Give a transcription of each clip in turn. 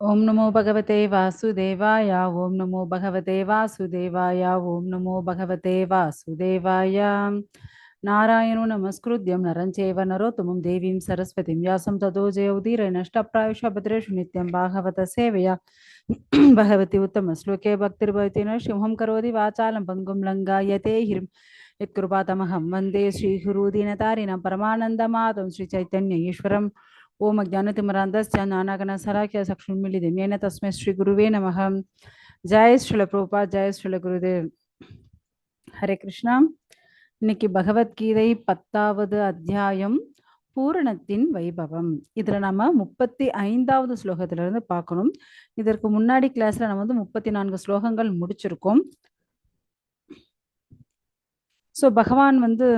ओम नमो भगवते वासुदेवाय। ओम नमो भगवते वासुदेवाय। ओम नमो भगवते वासुदेवाय। नारायणो नमस्कृत्यं नरं चैव नरोत्तमं देवीं सरस्वतीं व्यासं ततो जयौदीरये नष्टप्रायुषा भद्रेषु नित्यं भागवत सेवया भगवती उत्तमश्लोके भक्तिर्भवति न सिंहं करोति वाचालं भङ्गुं लङ्घयते हिं यत्कृपातमहं वन्दे श्रीगुरुदीनतारिणं परमानन्दमाधवं श्रीचैतन्य ईश्वरम्। ओम अज्ञानतिमिरान्धस्य ज्ञानागणशलाकया चक्षुन्मीलितं येन तस्मै श्रीगुरुवे नमः। जय श्रील प्रभुपाद, जय श्रील गुरुदेव। हरे कृष्णा। இன்னைக்கு பகவத்கீதை 10வது அத்தியாயம் பூரணத்தின் வைபவம். இதுல நம்ம 35வது ஸ்லோகத்திலிருந்து பார்க்கணும். இதற்கு முன்னாடி கிளாஸ்ல நம்ம வந்து 34 ஸ்லோகங்கள் முடிச்சிருக்கோம். ஸோ பகவான் வந்து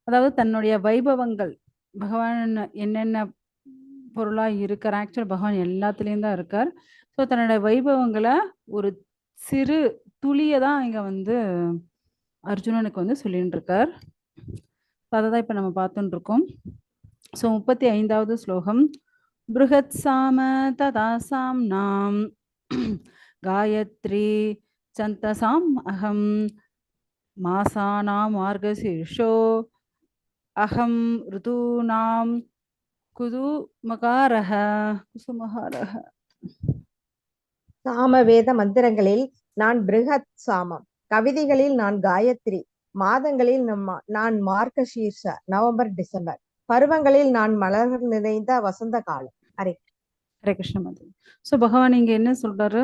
அதாவது தன்னுடைய வைபவங்கள், பகவான் என்னென்ன பொருளாக இருக்கார், ஆக்சுவல் பகவான் எல்லாத்துலேயும் தான் இருக்கார். ஸோ தன்னுடைய வைபவங்களை ஒரு சிறு துளியை தான் இங்கே வந்து அர்ஜுனனுக்கு வந்து சொல்லிட்டு இருக்கார். அதை தான் இப்போ நம்ம பார்த்துட்டு இருக்கோம். ஸோ 35வது ஸ்லோகம். பிருகத் சாம ததாசாம் நாம் காயத்ரி சந்தசாம் அகம் மாசானாம் மார்கசீர்ஷோ அகம் ருதூனாம் குதுமகாரஹ குசுமகாரஹ. சாமவேத மந்திரங்களில் நான் பிருகத் சாமம், கவிதைகளில் நான் காயத்ரி, மாதங்களில் நான் மார்கசீர்ஷ நவம்பர் டிசம்பர், பருவங்களில் நான் மலர்கள் நிறைந்த வசந்த காலம். ஹரே ஹரே கிருஷ்ண மந்திரம். ஸோ பகவான் இங்க என்ன சொல்றாரு,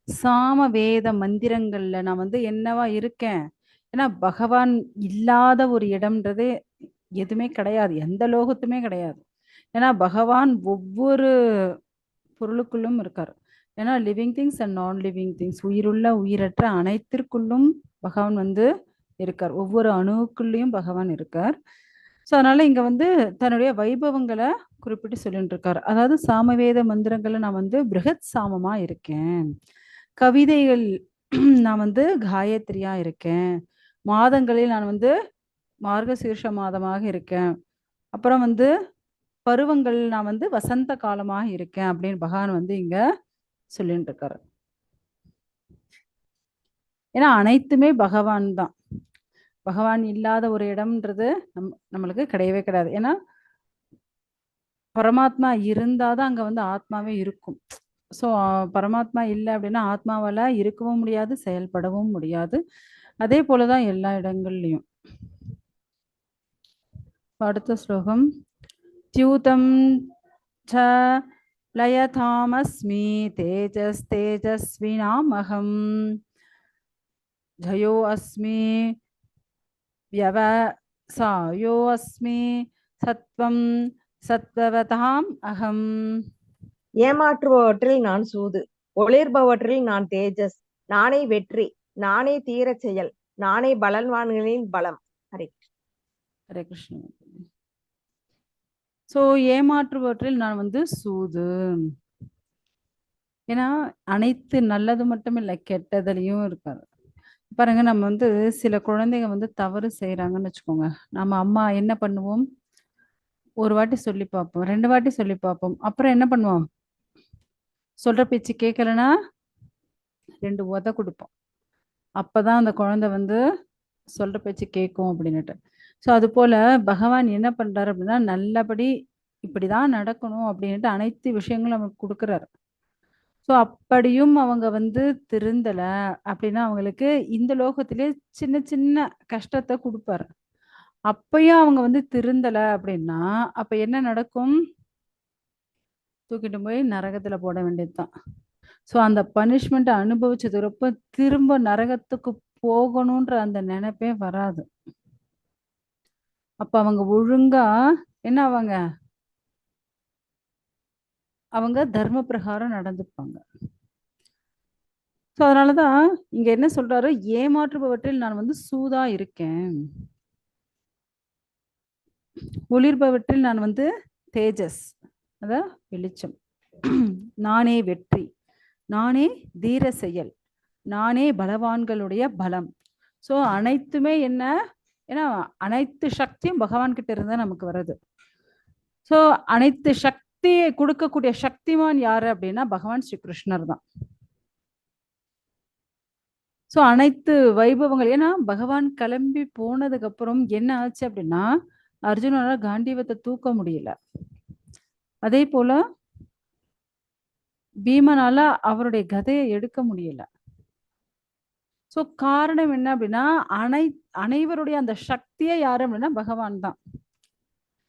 சாம வேத மந்திரங்கள்ல நான் வந்து என்னவா இருக்கேன். ஏன்னா பகவான் இல்லாத ஒரு இடம்ன்றது எதுவுமே கிடையாது, எந்த லோகத்துமே கிடையாது. ஏன்னா பகவான் ஒவ்வொரு பொருளுக்குள்ளும் இருக்கார். ஏன்னா லிவிங் திங்ஸ் அண்ட் நான் லிவிங் திங்ஸ், உயிருள்ள உயிரற்ற அனைத்திற்குள்ளும் பகவான் வந்து இருக்கார். ஒவ்வொரு அணுவுக்குள்ளேயும் பகவான் இருக்கார். ஸோ அதனால இங்க வந்து தன்னுடைய வைபவங்களை குறிப்பிட்டு சொல்லிட்டு இருக்கார். அதாவது சாமவேத மந்திரங்களை நான் வந்து பிருகத் சாமமா இருக்கேன், கவிதைகள் நான் வந்து காயத்ரியா இருக்கேன், மாதங்களில் நான் வந்து மார்கசீர்ஷ மாதமாக இருக்கேன், அப்புறம் வந்து பருவங்கள் நான் வந்து வசந்த காலமாக இருக்கேன் அப்படின்னு பகவான் வந்து இங்க சொல்லிட்டு இருக்காரு. ஏன்னா அனைத்துமே பகவான் தான். பகவான் இல்லாத ஒரு இடம்ன்றது நம்மளுக்கு கிடையவே கிடையாது. ஏன்னா பரமாத்மா இருந்தாதான் அங்க வந்து ஆத்மாவே இருக்கும். ஸோ பரமாத்மா இல்லை அப்படின்னா ஆத்மாவால இருக்கவும் முடியாது, செயல்படவும் முடியாது. அதே போலதான் எல்லா இடங்கள்லையும். அடுத்த ஸ்லோகம். தியூதம் ச லயதாமஸ்மி தேஜஸ்தேஜஸ்வினாமகம் ஜயோ அஸ்மி வியவசாயோ அஸ்மி சத்வம் சத்வவதாம் அகம். ஏமாற்றுபவற்றில் நான் சூது, ஒளிர்பவற்றில் நான் தேஜஸ், நானே வெற்றி, நானே தீர செயல், நானே பலன்வான்களின் பலம். ஹரே ஹரே கிருஷ்ண. ஸோ ஏமாற்றுபவற்றில் நான் வந்து சூது. ஏன்னா அனைத்து நல்லது மட்டும் இல்லை, கெட்டதுலையும் இருக்காது. பாருங்க, நம்ம வந்து சில குழந்தைங்க வந்து தவறு செய்யறாங்கன்னு வச்சுக்கோங்க. நம்ம அம்மா என்ன பண்ணுவோம், ஒரு வாட்டி சொல்லி பார்ப்போம், 2 வாட்டி சொல்லி பார்ப்போம், அப்புறம் என்ன பண்ணுவோம், சொல்ற பேச்சு கேட்கலன்னா 2 உத கொடுப்போம். அப்பதான் அந்த குழந்தை வந்து சொல்ற பேச்சு கேட்கும் அப்படின்னுட்டு. ஸோ அது போல பகவான் என்ன பண்றாரு அப்படின்னா, நல்லபடி இப்படிதான் நடக்கணும் அப்படின்ட்டு அனைத்து விஷயங்களும் நமக்கு கொடுக்குறாரு. ஸோ அப்படியும் அவங்க வந்து திருந்தல அப்படின்னா அவங்களுக்கு இந்த லோகத்திலே சின்ன சின்ன கஷ்டத்தை கொடுப்பாரு. அப்பயும் அவங்க வந்து திருந்தல அப்படின்னா அப்ப என்ன நடக்கும், தூக்கிட்டு போய் நரகத்துல போட வேண்டியதுதான். ஸோ அந்த பனிஷ்மெண்ட் அனுபவிச்சதுக்கு திரும்ப நரகத்துக்கு போகணுன்ற அந்த நினைப்பே வராது. அப்ப அவங்க ஒழுங்கா என்ன அவங்க தர்ம பிரகாரம் நடந்துப்பாங்க. ஸோ அதனாலதான் இங்க என்ன சொல்றாரு, ஏமாற்றுபவற்றில் நான் வந்து சூதா இருக்கேன், ஒளிர்பவற்றில் நான் வந்து தேஜஸ், அத வெளிச்சம், நானே வெற்றி, நானே தீர செயல், நானே பலவான்களுடைய பலம். ஸோ அனைத்துமே என்ன, ஏன்னா அனைத்து சக்தியும் பகவான் கிட்ட இருந்தா நமக்கு வருது. ஸோ அனைத்து சக்தியை கொடுக்கக்கூடிய சக்திமான் யாரு அப்படின்னா பகவான் ஸ்ரீ கிருஷ்ணர் தான். ஸோ அனைத்து வைபவங்கள், ஏன்னா பகவான் கிளம்பி போனதுக்கு அப்புறம் என்ன ஆச்சு அப்படின்னா அர்ஜுனனால காண்டீவத்தை தூக்க முடியல. அதே போல பீமனால அவருடைய கதையை எடுக்க முடியல. ஸோ காரணம் என்ன அப்படின்னா அனைவருடைய அந்த சக்தியே யாரு அப்படின்னா பகவான் தான்.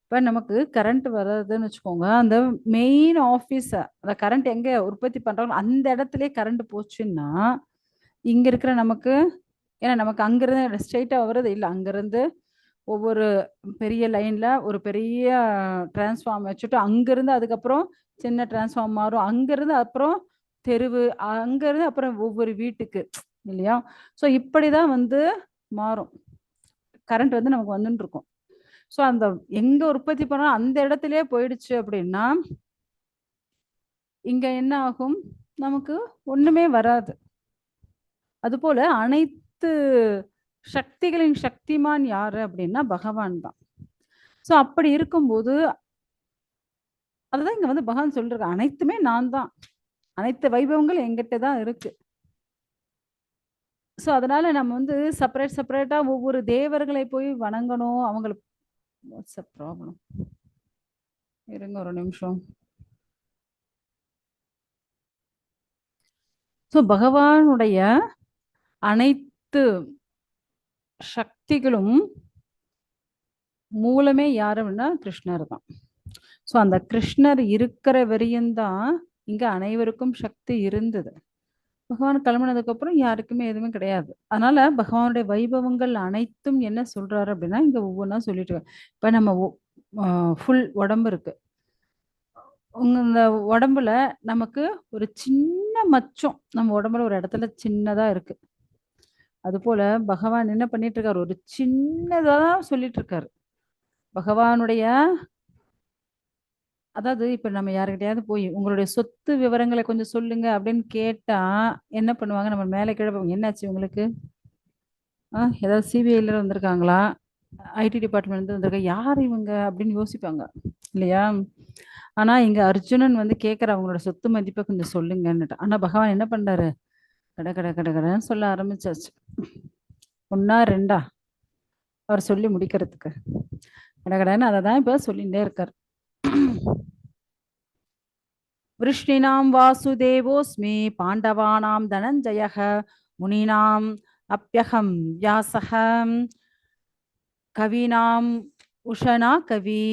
இப்ப நமக்கு கரண்ட் வர்றதுன்னு வச்சுக்கோங்க, அந்த மெயின் ஆஃபீஸ், அந்த கரண்ட் எங்க உற்பத்தி பண்றாங்களோ அந்த இடத்துலயே கரண்ட் போச்சுன்னா இங்க இருக்கிற நமக்கு, ஏன்னா நமக்கு அங்கிருந்து ஸ்ட்ரெயிட்டா வர்றது இல்லை, அங்கிருந்து ஒவ்வொரு பெரிய லைன்ல ஒரு பெரிய டிரான்ஸ்ஃபார்ம் வச்சுட்டு அங்கிருந்து அதுக்கப்புறம் சின்ன டிரான்ஸ்ஃபார்ம் மாறும், அங்கிருந்து அப்புறம் தெருவு, அங்கிருந்து அப்புறம் ஒவ்வொரு வீட்டுக்கு, இல்லையா? ஸோ இப்படிதான் வந்து மாறும் கரண்ட் வந்து நமக்கு வந்துட்டு இருக்கும். ஸோ அந்த எங்க உற்பத்தி பண்ணா அந்த இடத்துலயே போயிடுச்சு அப்படின்னா இங்க என்ன ஆகும், நமக்கு ஒண்ணுமே வராது. அதுபோல அனைத்து சக்திகளின் சக்திமான் யாரு அப்படின்னா பகவான் தான். ஸோ அப்படி இருக்கும்போது அதுதான் இங்க வந்து பகவான் சொல்றாரு, அனைத்துமே நான் தான், அனைத்து வைபவங்கள் எங்கிட்ட தான் இருக்கு. ஸோ அதனால நம்ம வந்து செப்பரேட்டா ஒவ்வொரு தேவர்களை போய் வணங்கணும். அவங்களுக்கு வாட்ஸ் அ ப்ராப்ளம், இருங்க ஒரு நிமிஷம். ஸோ பகவானுடைய அனைத்து சக்திகளும் மூலமே யாரு அப்படின்னா கிருஷ்ணர் தான். ஸோ அந்த கிருஷ்ணர் இருக்கிற வரையும் தான் இங்க அனைவருக்கும் சக்தி இருந்தது. பகவான் கிளம்புனதுக்கு அப்புறம் யாருக்குமே எதுவுமே கிடையாது. அதனால பகவானுடைய வைபவங்கள் அனைத்தும் என்ன சொல்றாரு அப்படின்னா இங்க ஒவ்வொன்றா சொல்லிட்டு இப்ப நம்ம ஃபுல் உடம்பு இருக்கு, இந்த உடம்புல நமக்கு ஒரு சின்ன மச்சம் நம்ம உடம்புல ஒரு இடத்துல சின்னதா இருக்கு. அது போல பகவான் என்ன பண்ணிட்டு இருக்காரு, ஒரு சின்னதா சொல்லிட்டு இருக்காரு. பகவானுடைய, அதாவது இப்ப நம்ம யாருக்கிட்டையாவது போய் உங்களுடைய சொத்து விவரங்களை கொஞ்சம் சொல்லுங்க அப்படின்னு கேட்டா என்ன பண்ணுவாங்க, நம்ம மேலே கீழே போவாங்க, என்னாச்சு உங்களுக்கு, ஏதாவது சிபிஐல வந்திருக்காங்களா, ஐடி டிபார்ட்மெண்ட் வந்திருக்கா, யார் இவங்க அப்படின்னு யோசிப்பாங்க, இல்லையா? ஆனா இங்க அர்ஜுனன் வந்து கேட்கிற அவங்களோட சொத்து மதிப்பை கொஞ்சம் சொல்லுங்கன்னுட்டு. ஆனா பகவான் என்ன பண்றாரு, கடைன்னு சொல்ல ஆரம்பிச்சாச்சு. ஒன்னா ரெண்டா அவர் சொல்லி முடிக்கிறதுக்கு கடகடன்னு அதை தான் இப்ப சொல்லிட்டே இருக்கார். விருஷ்ணினாம் வாசுதேவோஸ்மி பாண்டவானாம் தனஞ்சயக முனினாம் அப்யகம் வியாசகம் கவினாம் உஷனா கவி.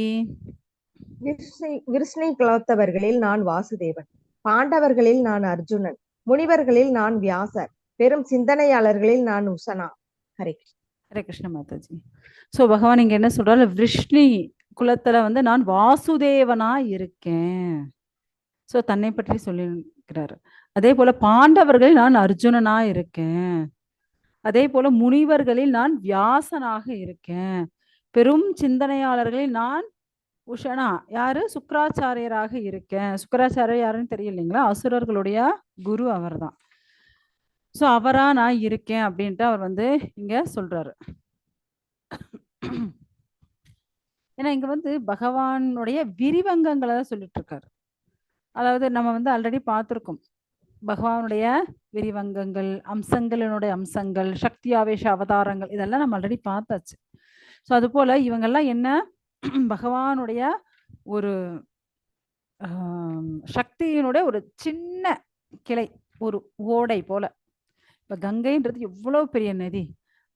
விருஷ்ணி குலத்தவர்களில் நான் வாசுதேவன், பாண்டவர்களில் நான் அர்ஜுனன், முனிவர்களில் நான் வியாசர், பெரும் சிந்தனையாளர்களில் நான் உஷனா. ஹரே கிருஷ்ண. ஹரே கிருஷ்ண மாதாஜி. ஸோ பகவான் இங்க என்ன சொல்றாரு, விருஷ்ணி குலத்துல வந்து நான் வாசுதேவனா இருக்கேன். ஸோ தன்னை பற்றி சொல்லியிருக்கிறாரு. அதே போல பாண்டவர்களில் நான் அர்ஜுனனா இருக்கேன். அதே போல முனிவர்களில் நான் வியாசனாக இருக்கேன். பெரும் சிந்தனையாளர்களில் நான் உஷனா, யாரு, சுக்கராச்சாரியராக இருக்கேன். சுக்கராச்சாரியர் யாருன்னு தெரியலைங்களா, அசுரர்களுடைய குரு அவர் தான். ஸோ அவரா நான் இருக்கேன் அப்படின்ட்டு அவர் வந்து இங்க சொல்றாரு. ஏன்னா இங்க வந்து பகவானுடைய விரிவங்கங்களை தான் சொல்லிட்டு இருக்காரு. அதாவது நம்ம வந்து ஆல்ரெடி பார்த்துருக்கோம் பகவானுடைய விரிவங்கங்கள், அம்சங்களினுடைய அம்சங்கள், சக்தி ஆவேச அவதாரங்கள், இதெல்லாம் நம்ம ஆல்ரெடி பார்த்தாச்சு. ஸோ அது போல இவங்கெல்லாம் என்ன, பகவானுடைய ஒரு சக்தியினுடைய ஒரு சின்ன கிளை, ஒரு ஓடை போல. இப்ப கங்கைன்றது எவ்வளவு பெரிய நதி,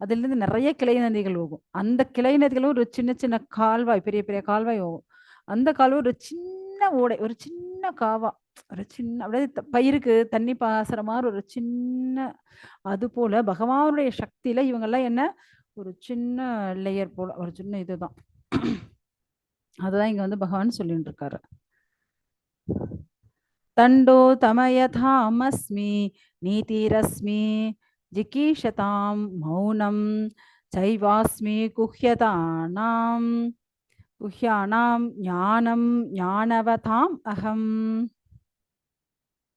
அதுல இருந்து நிறைய கிளை நதிகள் போகும். அந்த கிளை நதிகளும் ஒரு சின்ன சின்ன கால்வாய், பெரிய பெரிய கால்வாய் போகும். அந்த கால்வாய் ஒரு சின்ன ஓடை, ஒரு சின்ன காவா, ஒரு சின்ன அப்படியே பயிருக்கு தண்ணி பாசுற மாதிரி ஒரு சின்ன. அது போல பகவானுடைய சக்தியில இவங்கெல்லாம் என்ன, ஒரு சின்ன லேயர் போல, ஒரு சின்ன இதுதான். அதுதான் இங்க வந்து பகவான் சொல்லிட்டு இருக்காரு. தண்டோ தமயதாமஸ்மி நீதிரஸ்மி ஜிகீஷதாம் மௌனம் சைவாஸ்மி குஹ்யதானாம் குஹ்யானாம் ஞானம் ஞானவதாம் அகம்.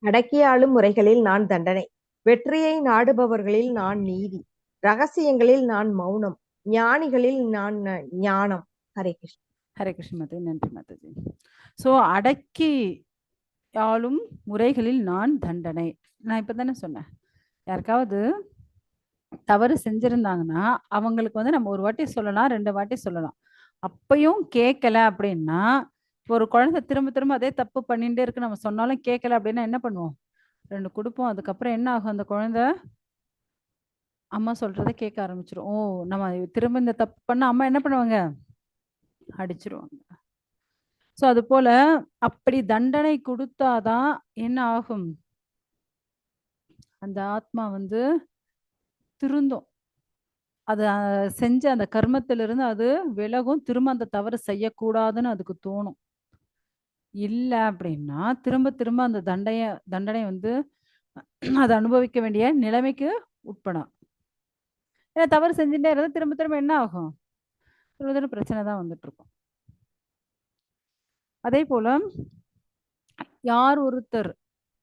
அடக்கியாளும் முறைகளில் நான் தண்டனை, வெற்றியை நாடுபவர்களில் நான் நீதி, ரகசியங்களில் நான் மௌனம், ஞானிகளில் நான் ஞானம். ஹரே கிருஷ்ண. ஹரே கிருஷ்ண மாதாஜி. நன்றி மாதாஜி. ஸோ அடக்கி ஆளும் முறைகளில் நான் தண்டனை. நான் இப்போ தானே சொன்னேன், யாருக்காவது தவறு செஞ்சிருந்தாங்கன்னா அவங்களுக்கு வந்து நம்ம ஒரு வாட்டி சொல்லலாம், 2 வாட்டி சொல்லலாம். அப்பயும் கேட்கல அப்படின்னா, இப்போ ஒரு குழந்தை திரும்ப திரும்ப அதே தப்பு பண்ணிட்டே இருக்கு, நம்ம சொன்னாலும் கேட்கல அப்படின்னா என்ன பண்ணுவோம்? 2 குடுப்போம். அதுக்கப்புறம் என்ன ஆகும்? அந்த குழந்தை அம்மா சொல்றத கேட்க ஆரம்பிச்சுரும். ஓ! நம்ம திரும்ப இந்த தப்பு பண்ணா அம்மா என்ன பண்ணுவாங்க? அடிச்சுருவாங்க. ஸோ அதுபோல அப்படி தண்டனை குடுத்தா தான் என்ன ஆகும்? அந்த ஆத்மா வந்து திருந்தும். அது செஞ்ச அந்த கர்மத்திலிருந்து அது விலகும். திரும்ப அந்த தவறு செய்யக்கூடாதுன்னு அதுக்கு தோணும். இல்ல அப்படின்னா, திரும்ப திரும்ப அந்த தண்டனை வந்து அத அனுபவிக்க வேண்டிய நிலைமைக்கு உட்படும். ஏன்னா தவறு செஞ்சுட்டே இருந்தா திரும்ப திரும்ப என்ன ஆகும்? திரும்ப திரும்ப பிரச்சனை தான் வந்துட்டுருக்கும். அதேபோல யார் ஒருத்தர்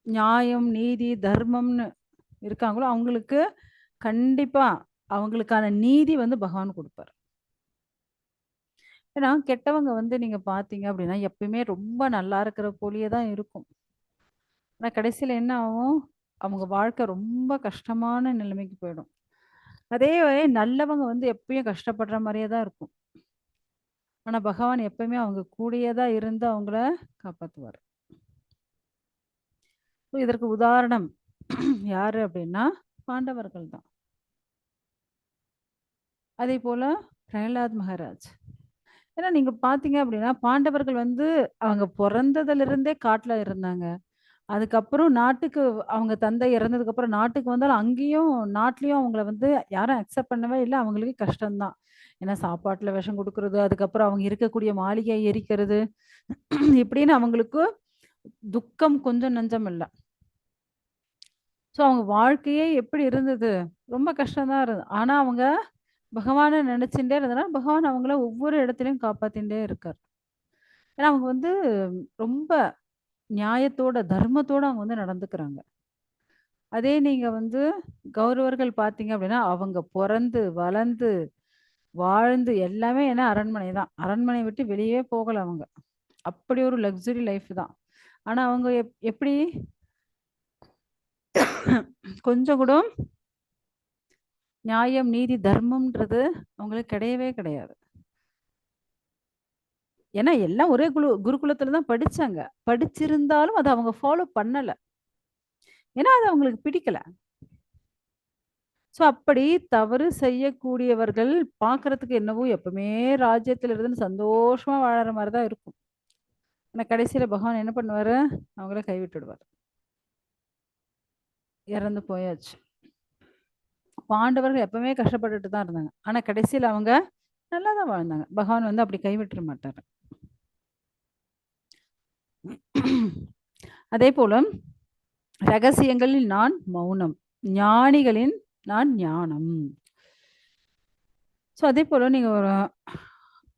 நியாயம், நீதி, தர்மம்னு இருக்காங்களோ, அவங்களுக்கு கண்டிப்பா அவங்களுக்கான நீதி வந்து பகவான் குடுப்பார். ஏன்னா, கெட்டவங்க வந்து நீங்க பார்த்தீங்க அப்படின்னா, எப்பயுமே ரொம்ப நல்லா இருக்கிற போலயே தான் இருக்கும். ஆனா கடைசியில என்ன ஆகும்? அவங்க வாழ்க்கை ரொம்ப கஷ்டமான நிலைமைக்கு போயிடும். அதே நல்லவங்க வந்து எப்பயும் கஷ்டப்படுற மாரியே தான் இருக்கும். ஆனா பகவான் எப்பயுமே அவங்க கூடயே தான் இருந்து அவங்கள காப்பாத்துவாரு. இதற்கு உதாரணம் யாரு அப்படின்னா, பாண்டவர்கள் தான். அதேபோல பிரகலாத் மகாராஜ். ஏன்னா நீங்க பார்த்தீங்க அப்படின்னா, பாண்டவர்கள் வந்து அவங்க பொறந்ததிலிருந்தே காட்டுல இருந்தாங்க. அதுக்கப்புறம் நாட்டுக்கு அவங்க தந்தை இறந்ததுக்கப்புறம் நாட்டுக்கு வந்தாலும், அங்கேயும் நாட்லயும் அவங்கள வந்து யாரும் அக்செப்ட் பண்ணவே இல்ல. அவங்களுக்கு கஷ்டம் தான். ஏன்னா சாப்பாட்டுல விஷம் குடுக்குறது, அதுக்கப்புறம் அவங்க இருக்கக்கூடிய மாளிகைய எரிக்கிறது, இப்படின்னு அவங்களுக்கு துக்கம் கொஞ்சம் நஞ்சம் இல்ல. ஸோ அவங்க வாழ்க்கையே எப்படி இருந்தது? ரொம்ப கஷ்டம் தான் இருந்தது. ஆனா அவங்க பகவான நினைச்சுட்டே இருந்தனால, பகவான் அவங்கள ஒவ்வொரு இடத்துலயும் காப்பாத்திண்டே இருக்காரு. ஏன்னா அவங்க வந்து ரொம்ப நியாயத்தோட, தர்மத்தோட அவங்க வந்து நடந்துக்கிறாங்க. அதே நீங்க வந்து கௌரவர்கள் பார்த்தீங்க அப்படின்னா, அவங்க பொறந்து, வளர்ந்து, வாழ்ந்து எல்லாமே என்ன அரண்மனை தான். அரண்மனைய விட்டு வெளியே போகல அவங்க. அப்படி ஒரு லக்ஸரி லைஃப் தான். ஆனா அவங்க எப்படி கொஞ்சம் கூட நியாயம், நீதி, தர்மம்ன்றது அவங்களுக்கு கிடையவே கிடையாது. ஏன்னா எல்லாம் ஒரே குருகுலத்துல தான் படிச்சாங்க. படிச்சிருந்தாலும் அத அவங்க ஃபாலோ பண்ணல. ஏன்னா அது அவங்களுக்கு பிடிக்கல. ஸோ அப்படி தவறு செய்யக்கூடியவர்கள் பார்க்கறதுக்கு என்னவோ எப்பவுமே ராஜ்யத்துல இருந்து சந்தோஷமா வாழற மாரி தான் இருக்கும். ஆனா கடைசியில பகவான் என்ன பண்ணுவாரு? அவங்கள கைவிட்டுடுவாரு. இறந்து போயாச்சு. பாண்டவர்கள் எப்பவுமே கஷ்டப்பட்டுட்டு தான் இருந்தாங்க. ஆனா கடைசியில அவங்க நல்லா தான் வாழ்ந்தாங்க. பகவான் வந்து அப்படி கைவிட்டுற மாட்டாரு. அதேபோல ரகசியங்களில் நான் மௌனம், ஞானிகளின் நான் ஞானம். ஸோ அதேபோல நீங்க ஒரு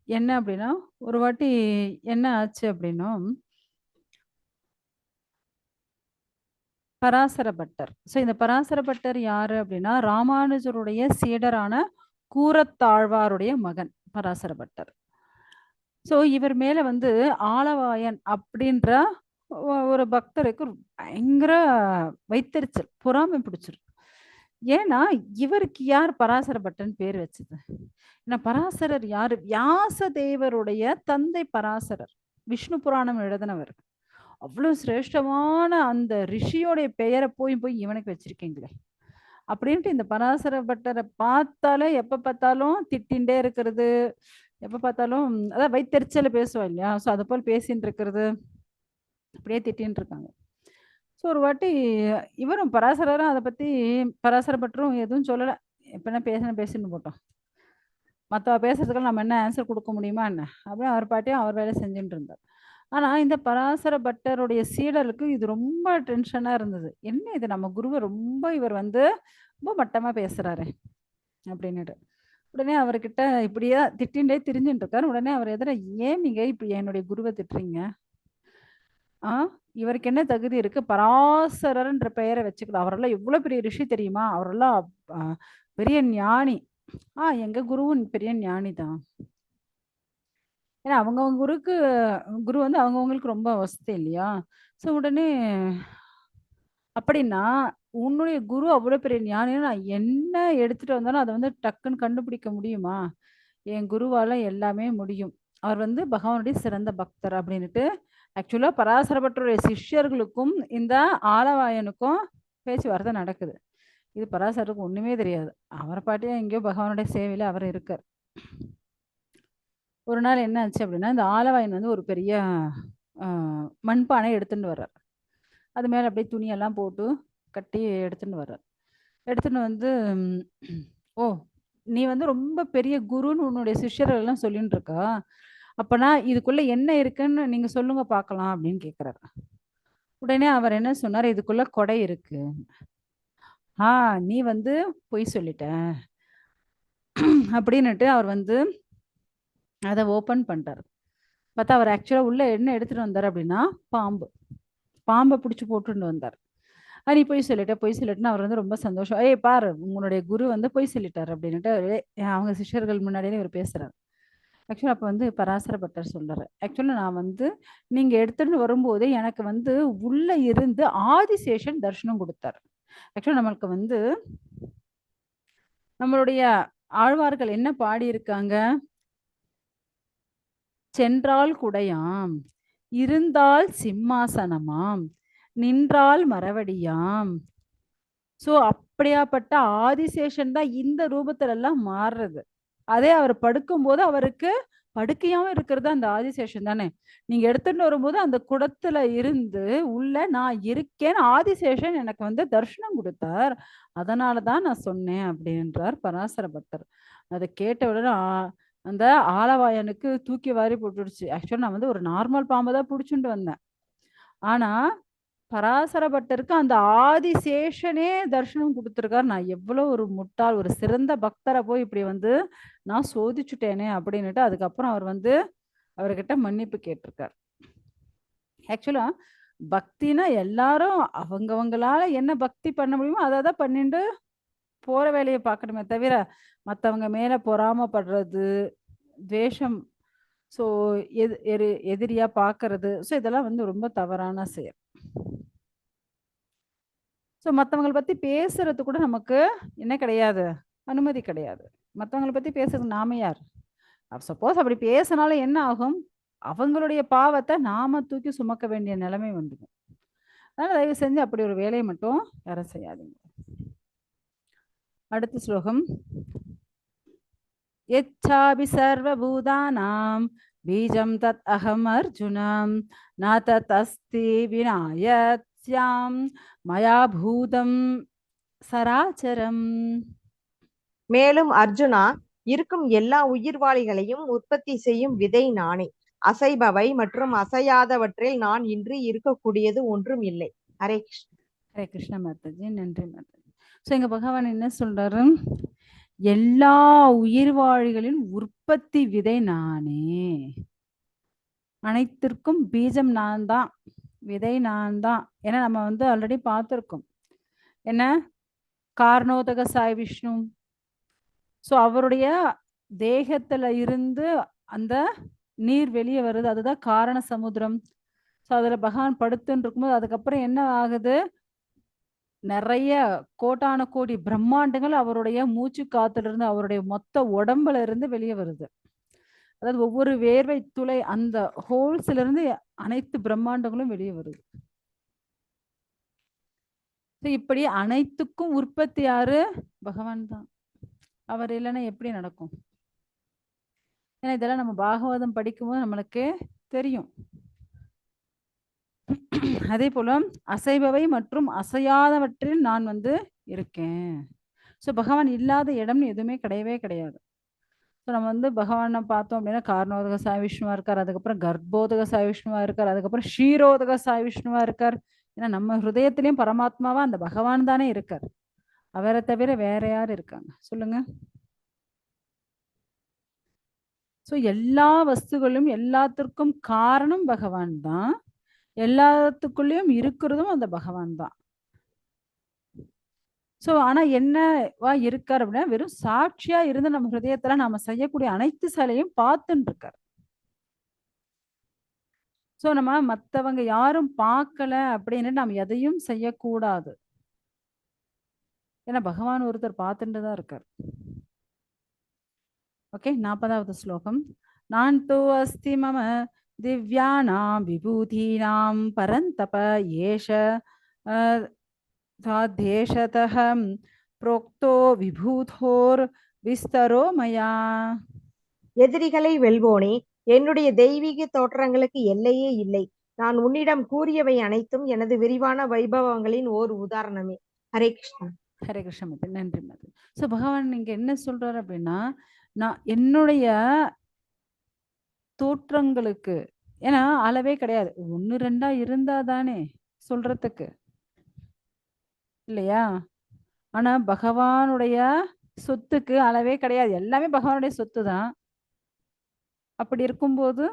என்ன அப்படின்னா, ஒரு வாட்டி என்ன ஆச்சு அப்படின்னா, பராசர பட்டர். ஸோ இந்த பராசர பட்டர் யாரு அப்படின்னா, ராமானுஜருடைய சீடரான கூரத்தாழ்வாருடைய மகன் பராசர பட்டர். ஸோ இவர் மேல வந்து ஆளவாயன் அப்படின்ற ஒரு பக்தருக்கு பயங்கர வைத்தெரிச்சல், பொறாமை பிடிச்சிருக்கு. ஏன்னா, இவருக்கு யார் பராசர பட்டர்ன்னு பேர் வச்சது? ஏன்னா பராசரர் யாரு? வியாசதேவருடைய தந்தை பராசரர். விஷ்ணு புராணம் எழுதினவர். அவ்ளோ சிரேஷ்டமான அந்த ரிஷியோடைய பெயர போய் போய் இவனுக்கு வச்சிருக்கீங்களே! அப்படின்ட்டு இந்த பராசர பட்டர பார்த்தாலே எப்ப பார்த்தாலும் திட்டின்டே இருக்கிறது. எப்ப பார்த்தாலும் அதான் வயித்தெரிச்சல்ல பேசுவோம் இல்லையா? ஸோ அது போல பேசின்ட்டு இருக்கிறது. அப்படியே திட்டின்ட்டு இருக்காங்க. ஸோ ஒரு வாட்டி இவரும் பராசரரும் அத பத்தி பராசர பட்டரும் எதுவும் சொல்லல. எப்ப என்ன பேசினா பேசின்னு போட்டோம். மத்தவ பேசுறதுக்கெல்லாம் நம்ம என்ன ஆன்ஸர் குடுக்க முடியுமா என்ன? அப்படியே அவர் பாட்டுக்கு அவர் வேலைய செஞ்சுட்டு இருந்தார். ஆனா, இந்த பராசர பட்டருடைய சீடருக்கு இது ரொம்ப டென்ஷனா இருந்தது. என்ன இது நம்ம குருவ ரொம்ப இவர் வந்து ரொம்ப மட்டமா பேசுறாரே! அப்டின்னுட்டு. உடனே அவர்கிட்ட இப்படியே திட்டின்டே திரிஞ்சுட்டு இருக்காரு. உடனே அவர் எதிர ஏன் நீங்க இப்படி என்னுடைய குருவ திட்டுறீங்க? ஆ இவருக்கு என்ன தகுதி இருக்கு? பராசரர்ன்ற பெயர வச்சுக்கலாம். அவரெல்லாம் எவ்ளோ பெரிய ரிஷி தெரியுமா? அவரெல்லாம் அ பெரிய ஞானி. எங்க குருவும் பெரிய ஞானி தான். ஏன்னா அவங்கவங்க குரு வந்து அவங்கவங்களுக்கு ரொம்ப வசதி இல்லையா? ஸோ உடனே அப்படின்னா, உன்னுடைய குரு அவ்வளோ பெரிய ஞானின்னா, நான் என்ன எடுத்துட்டு வந்தாலும் அத வந்து டக்குன்னு கண்டுபிடிக்க முடியுமா? என் குருவால எல்லாமே முடியும். அவர் வந்து பகவானுடைய சிறந்த பக்தர் அப்படின்னுட்டு, ஆக்சுவலா பராசர பட்டருடைய சிஷ்யர்களுக்கும், இந்த ஆலவாயனுக்கும் பேச்சுவார்த்தை நடக்குது. இது பராசரருக்கு ஒண்ணுமே தெரியாது. அவர் பாட்டுக்கு எங்கேயோ பகவானுடைய சேவையில அவர் இருக்கார். ஒரு நாள் என்ன ஆச்சு அப்படின்னா, இந்த ஆலவாயன் வந்து ஒரு பெரிய அ மண்பானை எடுத்துட்டு வர்றார். அது மேல அப்படியே துணியெல்லாம் போட்டு கட்டி எடுத்துன்னு வர்றார். எடுத்துன்னு வந்து ம், "ஓ! நீ வந்து ரொம்ப பெரிய குருன்னு உன்னுடைய சிஷ்யர்கள் எல்லாம் சொல்லின்னு இருக்கா? அப்பன்னா இதுக்குள்ள என்ன இருக்குன்னு நீங்க சொல்லுங்க பார்க்கலாம்" அப்படின்னு கேட்கிறாரு. உடனே அவர் என்ன சொன்னாரு, "இதுக்குள்ள கொடை இருக்கு." "ஆ, நீ வந்து பொய் சொல்லிட்ட." அப்படின்னுட்டு அவர் வந்து அத ஓப்பன் பண்றாரு. பார்த்தா அவர் ஆக்சுவலா உள்ள என்ன எடுத்துட்டு வந்தாரு அப்படின்னா, பாம்பு. பாம்ப புடிச்சு போட்டுன்னு வந்தார். நீ பொய் சொல்லிட்ட, பொய் சொல்லிட்டன்னு அவர் வந்து ரொம்ப சந்தோஷம். "ஏய் பாரு! உன்னுடைய குரு வந்து பொய் சொல்லிட்டாரு" அப்படின்னுட்டு அவங்க சிஷ்யர்கள் முன்னாடியே இவரு பேசுறாரு. ஆக்சுவலா அப்ப வந்து பராசர பட்டர் சொல்றாரு. ஆக்சுவலா நான் வந்து நீங்க எடுத்துட்டு வரும்போதே எனக்கு வந்து உள்ள இருந்து ஆதிசேஷன் தரிசனம் குடுத்தாரு. ஆக்சுவலா நம்மளுக்கு வந்து நம்மளுடைய ஆழ்வார்கள் என்ன பாடியிருக்காங்க? "சென்றால் குடையாம், இருந்தால் சிம்மாசனமாம், நின்றால் மறவடியாம்." ஸோ அப்படியாப்பட்ட ஆதிசேஷன் தான் இந்த ரூபத்துலலாம் மாறுறது. அதே அவர் படுக்கும்போது அவருக்கு படுக்கையாவும் இருக்கிறது அந்த ஆதிசேஷன் தானே. நீங்க எடுத்துட்டு வரும்போது அந்த குடத்துல இருந்து உள்ள நான் இருக்கேன்னு ஆதிசேஷன் எனக்கு வந்து தரிசனம் குடுத்தார். அதனால தான் நான் சொன்னேன் அப்படின்றார் பராசர பட்டர். அத கேட்ட உடனே அந்த ஆலவாயனுக்கு தூக்கி வாரி போட்டுடுச்சு. ஆக்சுவலா நான் வந்து ஒரு நார்மல் பாம்ப தான் புடிச்சுண்டு வந்தேன். ஆனா பராசர பட்டருக்கு அந்த ஆதிசேஷனே தரிசனம் குடுத்துருக்கார். நான் எவ்வளோ ஒரு முட்டாள், ஒரு சிறந்த பக்தர போய் இப்படி வந்து நான் சோதிச்சுட்டேனே அப்படின்னுட்டு, அதுக்கப்புறம் அவர் வந்து அவர்கிட்ட மன்னிப்பு கேட்டிருக்கார். ஆக்சுவலா பக்தினா எல்லாரும் அவங்கவங்களால என்ன பக்தி பண்ண முடியுமோ, அத அத பண்ணிண்டு போற வேலைய பார்க்கணுமே தவிர, மத்தவங்க மேல பொறாமப்படுறது, துவேஷம் ஸோ எதிரியா பார்க்கறது, ஸோ இதெல்லாம் வந்து ரொம்ப தவறான செயல். ஸோ மத்தவங்கள பத்தி பேசுறது கூட நமக்கு என்ன கிடையாது? அனுமதி கிடையாது. மத்தவங்கள பத்தி பேசுறதுக்கு நாம யார்? சப்போஸ் அப்படி பேசினாலும் என்ன ஆகும்? அவங்களுடைய பாவத்த நாம தூக்கி சுமக்க வேண்டிய நிலைமை வந்துரும். அதனால தயவு செஞ்சு அப்படி ஒரு வேலைய மட்டும் யாரும் செய்யாதீங்க. அடுத்த ஸ்லோகம். "யச்சாபி சர்வபூதானாம் பீஜம் தத் அகம் அர்ஜுனம் ந தத் அஸ்தி வினா யத் ஸ்யாம் மயா பூதம் சராசரம்." மேலும் அர்ஜுனா, இருக்கும் எல்லா உயிர்வாளிகளையும் உற்பத்தி செய்யும் விதை நானே. அசைபவை மற்றும் அசையாதவற்றில் நான் இன்றி இருக்கக்கூடியது ஒன்றும் இல்லை. ஹரே கிருஷ்ணா. ஹரே கிருஷ்ண மாதாஜி. நன்றி மாதாஜி. ஸோ எங்க பகவான் என்ன சொல்றாரு? எல்லா உயிர்வாழிகளின் உற்பத்தி விதை நானே. அனைத்திற்கும் பீஜம் நான் தான். விதை நான் தான். ஏன்னா நம்ம வந்து ஆல்ரெடி பார்த்துருக்கோம். என்ன? காரணோதக சாய் விஷ்ணு. ஸோ அவருடைய தேகத்துல இருந்து அந்த நீர் வெளியே வருது. அதுதான் காரண சமுத்திரம். ஸோ அதுல பகவான் படுத்துன்னு இருக்கும்போது அதுக்கப்புறம் என்ன ஆகுது? நெறைய கோடான கோடி பிரம்மாண்டங்கள் அவருடைய மூச்சு காத்துல இருந்து, அவருடைய மொத்த உடம்புல இருந்து வெளிய வருது. அதாவது ஒவ்வொரு வேர்வை துளை அந்த ஹோல்ஸ்ல இருந்து அனைத்து பிரம்மாண்டங்களும் வெளிய வருது. இப்படி அனைத்துக்கும் உற்பத்தி யாரு? பகவான் தான். அவர் இல்லைன்னா எப்படி நடக்கும்? ஏன்னா இதெல்லாம் நம்ம பாகவதம் படிக்கும்போது நம்மளுக்கு தெரியும். அதே போல அசைபவை மற்றும் அசையாதவற்றில் நான் வந்து இருக்கேன். ஸோ பகவான் இல்லாத இடம்னு எதுவுமே கிடையவே கிடையாது. ஸோ நம்ம வந்து பகவானை பார்த்தோம் அப்படின்னா காரணோதக சாய் விஷ்ணுவா இருக்கார். அதுக்கப்புறம் கர்ப்போதக சாய் விஷ்ணுவா இருக்கார். அதுக்கப்புறம் ஷீரோதக சாய் விஷ்ணுவா இருக்கார். ஏன்னா நம்ம ஹிருதயத்திலையும் பரமாத்மாவா அந்த பகவான் தானே இருக்கார். அவரை தவிர வேற யார் இருக்காங்க சொல்லுங்க? ஸோ எல்லா வஸ்துகளும் எல்லாத்திற்கும் காரணம் பகவான் தான். எல்லாத்துக்குள்ளேயும் இருக்கிறதும் அந்த பகவான் தான். ஸோ ஆனா என்னவா இருக்கார் அப்படின்னா வெறும் சாட்சியா இருந்து நம்ம ஹிருதயத்துல நாம செய்யக்கூடிய அனைத்து செயலையும் பார்த்துன்னு இருக்கார். ஸோ நம்ம மத்தவங்க யாரும் பார்க்கல அப்படின்னு நம்ம எதையும் செய்யக்கூடாது. ஏன்னா பகவான் ஒருத்தர் பார்த்துட்டு தான் இருக்கார். ஓகே, 40வது ஸ்லோகம். நான்தோ அஸ்தி மம திவ்யானாம் விபூதீனாம் பரந்தப ஏஷ தாத்யேஷதஹ ப்ரோக்தோ விபூதோர் விஸ்தரோ மயா. எதிரிகளை வெல்வோனே, என்னுடைய தெய்வீக தோற்றங்களுக்கு எல்லையே இல்லை. நான் உன்னிடம் கூறியவை அனைத்தும் எனது விரிவான வைபவங்களின் ஓர் உதாரணமே. ஹரே கிருஷ்ணா. ஹரே கிருஷ்ண மதி, நன்றி மதி. ஸோ பகவான் இங்க என்ன சொல்றாரு அப்படின்னா, நான் என்னுடைய தோற்றங்களுக்கு, ஏன்னா அளவே கிடையாது. 1, 2 இருந்தா தானே சொல்றதுக்கு, இல்லையா? ஆனா பகவானுடைய சொத்துக்கு அளவே கிடையாது. எல்லாமே பகவானுடைய சொத்து தான். அப்படி இருக்கும்போது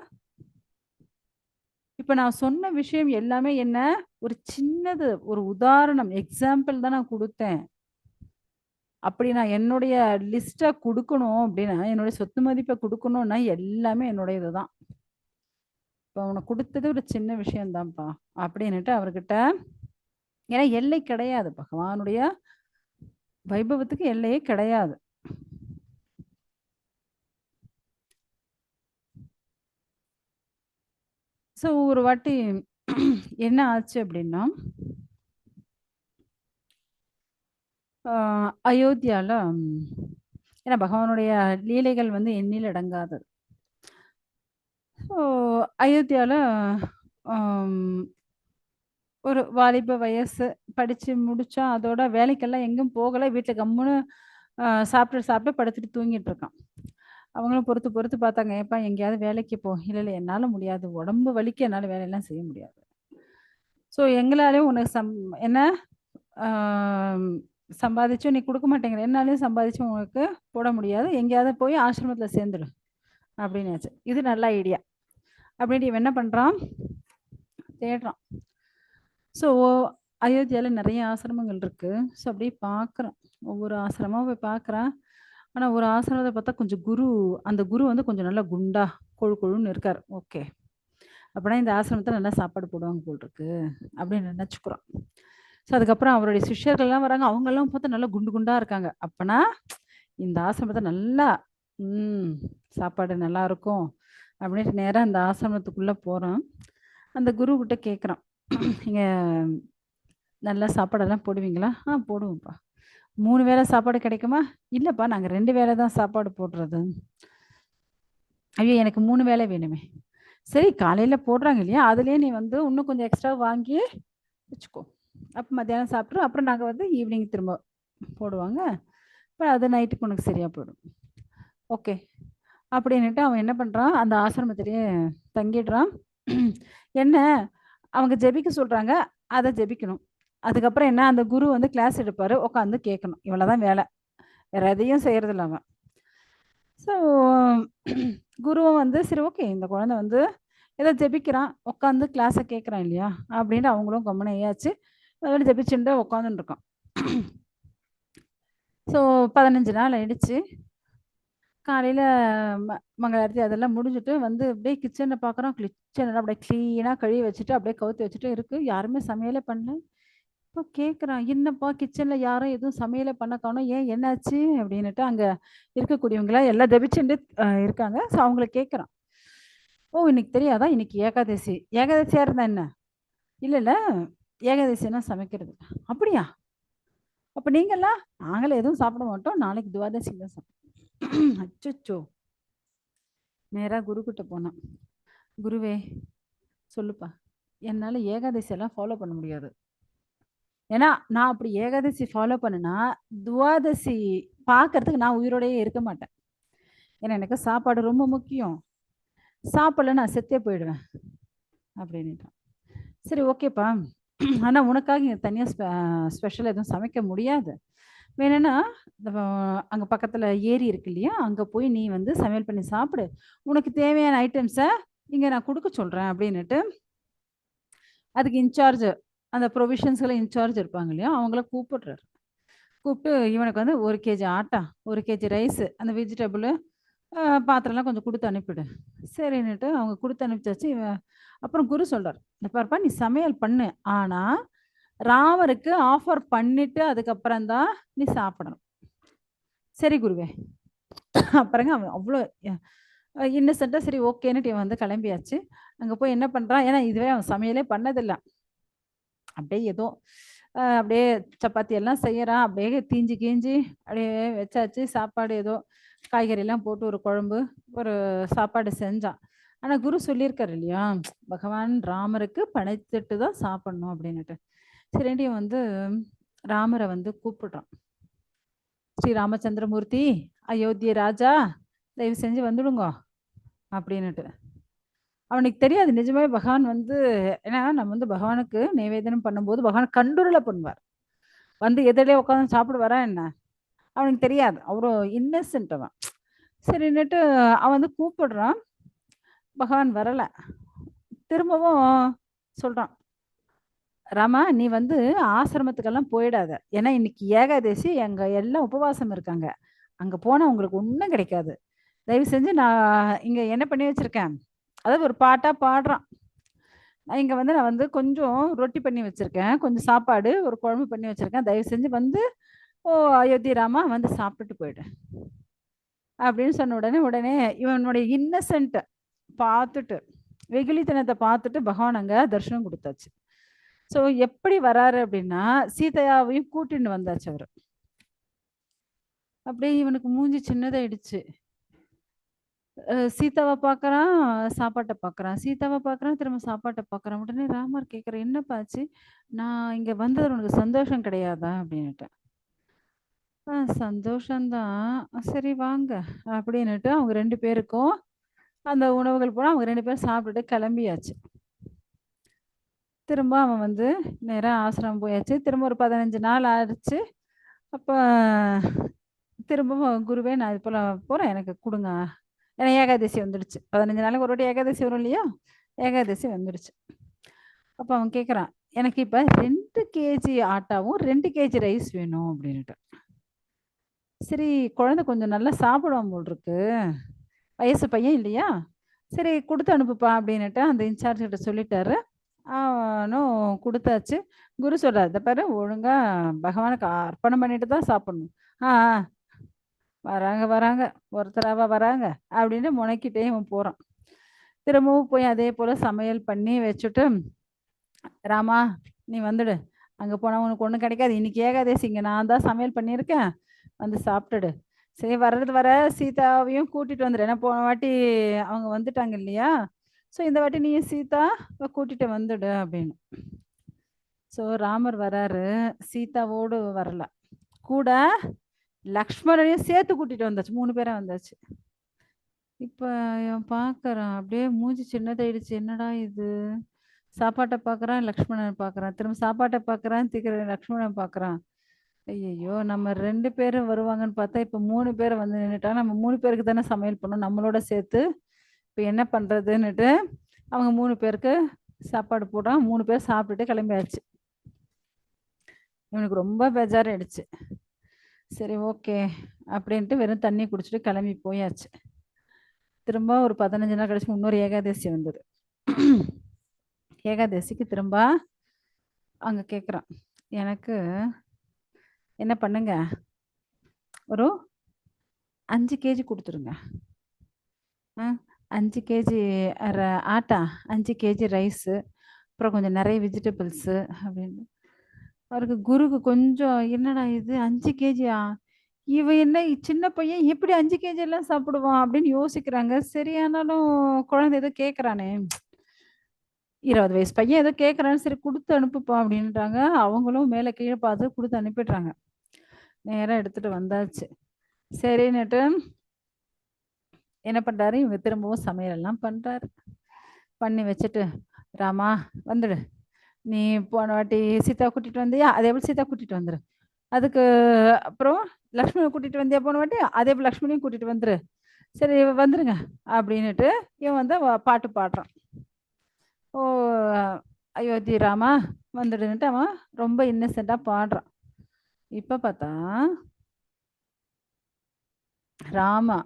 இப்ப நான் சொன்ன விஷயம் எல்லாமே என்ன, ஒரு சின்னது, ஒரு உதாரணம், எக்ஸாம்பிள் தான் நான் கொடுத்தேன். அப்படி நான் என்னுடைய லிஸ்ட்டை கொடுக்கணும் அப்படின்னா, என்னுடைய சொத்து மதிப்பை கொடுக்கணும்னா எல்லாமே என்னுடையது தான். இப்போ உனக்கு கொடுத்தது ஒரு சின்ன விஷயம்தான்ப்பா அப்படின்னுட்டு அவர்கிட்ட, ஏன்னா எல்லை கிடையாது, பகவானுடைய வைபவத்துக்கு எல்லையே கிடையாது. ஸோ ஒரு வாட்டி என்ன ஆச்சு அப்படின்னா, அயோத்தியால ஏன்னா பகவானுடைய லீலைகள் வந்து எண்ணில் அடங்காதது. ஸோ அயோத்தியால ஒரு வாலிப வயசு, படிச்சு முடிச்சா அதோட வேலைக்கெல்லாம் எங்கேயும் போகல. வீட்ல கம்முன்னு சாப்பிட்டு சாப்பிட்டு படுத்துட்டு தூங்கிட்டு இருக்கான். அவங்களும் பொறுத்து பொறுத்து பார்த்தாங்க. "ஏப்பா எங்கேயாவது வேலைக்கு போ." "இல்ல, இல்ல என்னால முடியாது. உடம்பு வலிக்கு என்னால வேலையெல்லாம் செய்ய முடியாது. ஸோ எங்களாலயும் உனக்கு என்ன சம்பாதிச்சும் நீ கொடுக்க மாட்டேங்கிற. என்னாலயும் சம்பாதிச்சும் உனக்கு போட முடியாது. எங்கேயாவது போய் ஆசிரமத்துல சேர்ந்துடு." அப்படின்னாச்சு. இது நல்ல ஐடியா. அப்படின்ட்டு இவன் என்ன பண்றான், தேடுறான். ஸோ அயோத்தியால நிறைய ஆசிரமங்கள் இருக்கு. ஸோ அப்படியே பார்க்குறான். ஒவ்வொரு ஆசிரமா போய் பார்க்குறான். ஆனா ஒரு ஆசிரமத்தை பார்த்தா கொஞ்சம் அந்த குரு வந்து கொஞ்சம் நல்லா குண்டா கொழு கொழுன்னு இருக்கார். ஓகே, அப்படின்னா இந்த ஆசிரமத்தில் நல்லா சாப்பாடு போடுவாங்க போல் இருக்கு அப்படின்னு நினச்சிக்கிறான். ஸோ அதுக்கப்புறம் அவருடைய சிஷ்யர்கள்லாம் வராங்க. அவங்கெல்லாம் பார்த்தா நல்லா குண்டு குண்டா இருக்காங்க. அப்பனா இந்த ஆசிரமத்தை நல்லா சாப்பாடு நல்லா இருக்கும் அப்படின்ட்டு நேராக அந்த ஆசிரமத்துக்குள்ளே போகிறான். அந்த குரு கிட்ட கேட்குறான், நீங்கள் நல்லா சாப்பாடெல்லாம் போடுவீங்களா? போடுவோம்ப்பா. 3 வேளை சாப்பாடு கிடைக்குமா? இல்லைப்பா, நாங்கள் 2 வேளை தான் சாப்பாடு போடுறது. ஐயோ, எனக்கு 3 வேளை வேணுமே. சரி, காலையில் போடுறாங்க இல்லையா, அதுலேயே நீ வந்து இன்னும் கொஞ்சம் எக்ஸ்ட்ரா வாங்கி வச்சுக்கோ. அப்போ மத்தியானம் சாப்பிட்றோம், அப்புறம் நாங்கள் வந்து ஈவினிங் திரும்ப போடுவாங்க. இப்போ அது நைட்டுக்கு உனக்கு சரியாக போயிடும். ஓகே அப்படின்னுட்டு அவன் என்ன பண்ணுறான், அந்த ஆசிரமத்திலேயே தங்கிடுறான். என்ன, அவங்க ஜெபிக்க சொல்கிறாங்க, அதை ஜெபிக்கணும். அதுக்கப்புறம் என்ன, அந்த குரு வந்து கிளாஸ் எடுப்பார், உட்காந்து கேட்கணும். இவ்வளோதான் வேலை, வேறு எதையும் செய்கிறதில்ல அவன். ஸோ குருவும் வந்து சரி ஓகே, இந்த குழந்தை வந்து ஏதோ ஜெபிக்கிறான், உட்காந்து கிளாஸை கேட்குறான் இல்லையா அப்படின்ட்டு அவங்களும் கம்முனையாச்சு. அதோட ஜெபிச்சுட்டு உட்காந்துட்டு இருக்கான். ஸோ 15 நாள் ஆயிடுச்சு. காலையில் மங்களாரத்தி அதெல்லாம் முடிஞ்சுட்டு வந்து அப்படியே கிச்சனை பார்க்குறோம். கிச்சனெல்லாம் அப்படியே க்ளீனாக கழுவி வச்சுட்டு அப்படியே கவுத்து வச்சுட்டு இருக்குது. யாருமே சமையலே பண்ணல. இப்போ கேட்குறான், என்னப்பா கிச்சனில் யாரும் எதுவும் சமையலை பண்ண காணோம், ஏன் என்னாச்சு அப்படின்னுட்டு அங்கே இருக்கக்கூடியவங்களாம் எல்லாம் ஜெபிச்சுட்டு இருக்காங்க. ஸோ அவங்கள கேட்குறான், ஓ இன்னைக்கு தெரியாதா, இன்னைக்கு ஏகாதசி. ஏகாதசியாக இருந்தா என்ன? இல்லை இல்லை, ஏகாதசினா சமைக்கிறது. அப்படியா? அப்போ நீங்கள்லாம்? நாங்களே எதுவும் சாப்பிட மாட்டோம், நாளைக்கு துவாதசி தான் சாப்பிடுவோம். அச்சோ. நேராக குருக்கிட்ட போனான். குருவே சொல்லுப்பா, என்னால் ஏகாதசியெல்லாம் ஃபாலோ பண்ண முடியாது. ஏன்னா நான் அப்படி ஏகாதசி ஃபாலோ பண்ணேன்னா துவாதசி பார்க்கறதுக்கு நான் உயிரோடையே இருக்க மாட்டேன். ஏன்னா எனக்கு சாப்பாடு ரொம்ப முக்கியம். சாப்பிடல நான் செத்தே போயிடுவேன் அப்படின்ட்டான். சரி ஓகேப்பா, ஆனால் உனக்காக இங்கே தனியாக ஸ்பெஷல் எதுவும் சமைக்க முடியாது. வேணும்னா அங்கே பக்கத்தில் ஏரி இருக்கு இல்லையா, அங்கே போய் நீ வந்து சமையல் பண்ணி சாப்பிடு. உனக்கு தேவையான ஐட்டம்ஸை இங்கே நான் கொடுக்க சொல்கிறேன் அப்படின்னுட்டு அதுக்கு இன்சார்ஜ், அந்த ப்ரொவிஷன்ஸ்களை இன்சார்ஜ் இருப்பாங்க இல்லையா, அவங்கள கூப்பிட்டு இவனுக்கு வந்து 1 kg ஆட்டா, 1 kg ரைஸு, அந்த வெஜிடபிள் பாத்திரம்லாம் கொஞ்சம் குடுத்து அனுப்பிடு. சரின்னுட்டு அவங்க குடுத்து அனுப்பிச்சாச்சு. அப்புறம் குரு சொல்றார், "இந்த பாருப்பா நீ சமையல் பண்ணு. ஆனா, ராமருக்கு ஆஃபர் பண்ணிட்டு அதுக்கப்புறம் தான் நீ சாப்பிடணும்." "சரி குருவே." அப்புறங்க அவன் அவ்ளோ இன்னசென்ட்டா சரி ஓகேன்னுட்டு இவன் வந்து கிளம்பியாச்சு. அங்க போய் என்ன பண்றான், ஏன்னா இதுவே அவன் சமையலே பண்ணதில்ல. அப்படியே ஏதோ அப்படியே சப்பாத்தி எல்லாம் செய்யறான். அப்படியே தீஞ்சு கீஞ்சு அப்படியே வச்சாச்சு. சாப்பாடு ஏதோ காய்கறிலாம் போட்டு ஒரு குழம்பு, ஒரு சாப்பாடு செஞ்சான். ஆனா குரு சொல்லியிருக்காரு இல்லையா? பகவான் ராமருக்கு படைத்துட்டு தான் சாப்பிடணும் அப்படின்னுட்டு. சரின்ட்டு இவன் வந்து ராமர வந்து கூப்பிடுறான். "ஸ்ரீ ராமச்சந்திரமூர்த்தி, அயோத்திய ராஜா, தயவு செஞ்சு வந்துடுங்கோ" அப்படின்னுட்டு. அவனுக்கு தெரியாது நிஜமாவே பகவான் வந்து, ஏன்னா நம்ம வந்து பகவானுக்கு நைவேத்தியம் பண்ணும்போது பகவான் கண்டுருள பண்ணுவார். வந்து எதிர்லயே உட்காந்து சாப்பிடுவாரா என்ன? அவனுக்கு தெரியாது. அவ்ளோ இன்னசென்ட் அவன். சரின்னுட்டு அவன் வந்து கூப்பிடுறான். பகவான் வரல. திரும்பவும் சொல்றான், "ராமா நீ வந்து ஆசிரமத்துக்கெல்லாம் போயிடாத. ஏன்னா இன்னைக்கு ஏகாதசி அங்க எல்லாம் உபவாசம் இருக்காங்க. அங்க போனா உங்களுக்கு ஒண்ணும் கிடைக்காது. தயவு செஞ்சு நான் இங்க என்ன பண்ணி வச்சிருக்கேன்." அதாவது ஒரு பாட்டா பாடுறான். இங்க வந்து நான் வந்து கொஞ்சம் ரொட்டி பண்ணி வச்சிருக்கேன். கொஞ்சம் சாப்பாடு, ஒரு குழம்பு பண்ணி வச்சிருக்கேன். தயவு செஞ்சு வந்து, "ஓ அயோத்தி ராமா வந்து சாப்பிட்டுட்டு போயிடு." அப்படின்னு சொன்ன உடனே இவனுடைய இன்னசென்ட்ட பார்த்துட்டு, வெகுளித்தனத்த பார்த்துட்டு பகவான் அங்க தரிசனம் குடுத்தாச்சு. ஸோ எப்படி வராரு அப்படின்னா, சீதையாவையும் கூட்டின்னு வந்தாச்சு அவரு. அப்படியே இவனுக்கு மூஞ்சி சின்னதாயிடுச்சு. சீதாவ பார்க்குறான், சாப்பாட்ட பார்க்குறான். சீதாவ பார்க்குறான், திரும்ப சாப்பாட்ட பார்க்குறான். உடனே ராமர் கேட்கிறார், "என்னப்பா ஆச்சு? நான் இங்க வந்தது உனக்கு சந்தோஷம் கிடையாதா?" அப்படின்னுட்டு. சந்தோஷம் தான். சரி வாங்க." அப்படின்னுட்டு அவங்க 2 பேருக்கும் அந்த உணவுகள் பூரா அவங்க 2 பேரும் சாப்பிட்டுட்டு கிளம்பியாச்சு. திரும்ப அவன் வந்து நேரா ஆசிரமம் போயாச்சு. திரும்ப ஒரு 15 நாள் ஆச்சு. அப்ப திரும்பவும் குருவே நான் இது போல போறேன் எனக்கு குடுங்க. ஏன்னா ஏகாதசி வந்துடுச்சு. 15 நாளைக்கு ஒரு வாட்டி ஏகாதசி வரும் இல்லையா? ஏகாதசி வந்துடுச்சு. அப்ப அவன் கேட்குறான், "எனக்கு இப்ப 2 கேஜி ஆட்டாவும், 2 கேஜி ரைஸ் வேணும்" அப்படின்னுட்டு. சரி குழந்தை கொஞ்சம் நல்லா சாப்பிடுவான் போல இருக்கு. வயசு பையன் இல்லையா? சரி குடுத்து அனுப்புப்பா அப்படின்னுட்டு அந்த இன்சார்ஜ் கிட்ட சொல்லிட்டாரு. அவனும் குடுத்தாச்சு. குரு சொல்றாரு, "இத பாரு ஒழுங்கா பகவானுக்கு அர்ப்பணம் பண்ணிட்டு தான் சாப்பிடணும்." "ஆ, ஆ வராங்க, வராங்க. ஒருத்தராவா வராங்க?" அப்படின்னு முனக்கிட்டே இவன் போறான். திரும்பவும் போய் அதே போல சமையல் பண்ணி வச்சுட்டு, "ராமா நீ வந்துடு. அங்க போனா உனக்கு ஒண்ணும் கிடைக்காது. இன்னைக்கு ஏகாதசி இங்க நான் தான் சமையல் பண்ணியிருக்கேன். வந்து சாப்பிட்டுடு." சரி வர்றது வர சீதாவையும் கூட்டிட்டு வந்துரு. ஏன்னா போன வாட்டி அவங்க வந்துட்டாங்க இல்லையா? ஸோ இந்த வாட்டி நீயும் சீதா கூட்டிட்டு வந்துடு அப்படின்னு. ஸோ ராமர் வராரு. சீதாவோடு வரல. கூட லக்ஷ்மணனையும் சேர்த்து கூட்டிட்டு வந்தாச்சு. 3 பேரா வந்தாச்சு. இப்ப இவன் பார்க்கறான். அப்படியே மூஞ்சி சின்னதாயிடுச்சு. என்னடா இது? சாப்பாட்ட பார்க்குறான், லக்ஷ்மணன பார்க்குறான். திரும்ப சாப்பாட்ட பார்க்குறான், லக்ஷ்மணன பார்க்குறான். ஐயய்யோ! நம்ம 2 பேரும் வருவாங்கன்னு பார்த்தா, இப்ப 3 பேர் வந்து நின்னுட்டாங்க. நம்ம 3 பேருக்கு தானே சமையல் பண்ணணும். நம்மளோட சேர்த்து. இப்ப என்ன பண்றதுன்னுட்டு, அவங்க 3 பேருக்கு சாப்பாடு போடுறான். 3 பேர் சாப்பிட்டுட்டு கிளம்பியாச்சு. இவனுக்கு ரொம்ப பேஜாராயிடுச்சு. சரி ஓகே. அப்படின்ட்டு வெறும் தண்ணி குடிச்சுட்டு கிளம்பி போயாச்சு. திரும்ப ஒரு 15 நாள் கழிச்சு இன்னொரு ஏகாதசி வந்தது. ஏகாதசிக்கு திரும்ப அங்க கேட்குறான். எனக்கு என்ன பண்ணுங்க, ஒரு 5 கேஜி குடுத்துருங்க. அ 5 கேஜி ஆட்டா, 5 கேஜி ரைஸு, அப்புறம் கொஞ்சம் நெறைய வெஜிடபிள்ஸு அப்படின்னு. அவருக்கு குருக்கு கொஞ்சம் என்னடா இது 5 கேஜியா? இவன் என்ன சின்ன பையன் எப்படி 5 கேஜி எல்லாம் சாப்பிடுவான்? அப்படின்னு யோசிக்கிறாங்க. சரி ஆனாலும் குழந்தை ஏதோ கேட்கறானே. 20 வயசு பையன் ஏதோ கேட்கறான்னு சரி குடுத்து அனுப்புப்பா அப்படின்ட்டாங்க. அவங்களும் மேல கீழ பார்த்து குடுத்து அனுப்பிடுறாங்க. நேரா எடுத்துட்டு வந்தாச்சு. சரின்னுட்டு என்ன பண்றாரு, இவங்க திரும்பவும் சமையலெல்லாம் பண்றாரு. பண்ணி வச்சுட்டு, "ராமா வந்துடு. நீ போன வாட்டி சீதாவ கூட்டிட்டு வந்தியா? அதேபோல சீதா கூட்டிட்டு வந்துரு. அதுக்கு அப்புறம் லக்ஷ்மண கூட்டிட்டு வந்தியா போன வாட்டி? அதேபோல லக்ஷ்மணியும் கூட்டிட்டு வந்துரு. சரி வந்துருங்க." அப்படின்னுட்டு இவன் வந்து பாட்டு பாடுறான். ஓ! அயோத்தி ராமா வந்துடுன்ட்டு அவன் ரொம்ப இன்னசென்ட்டா பாடுறான். இப்ப பார்த்தா, ராமா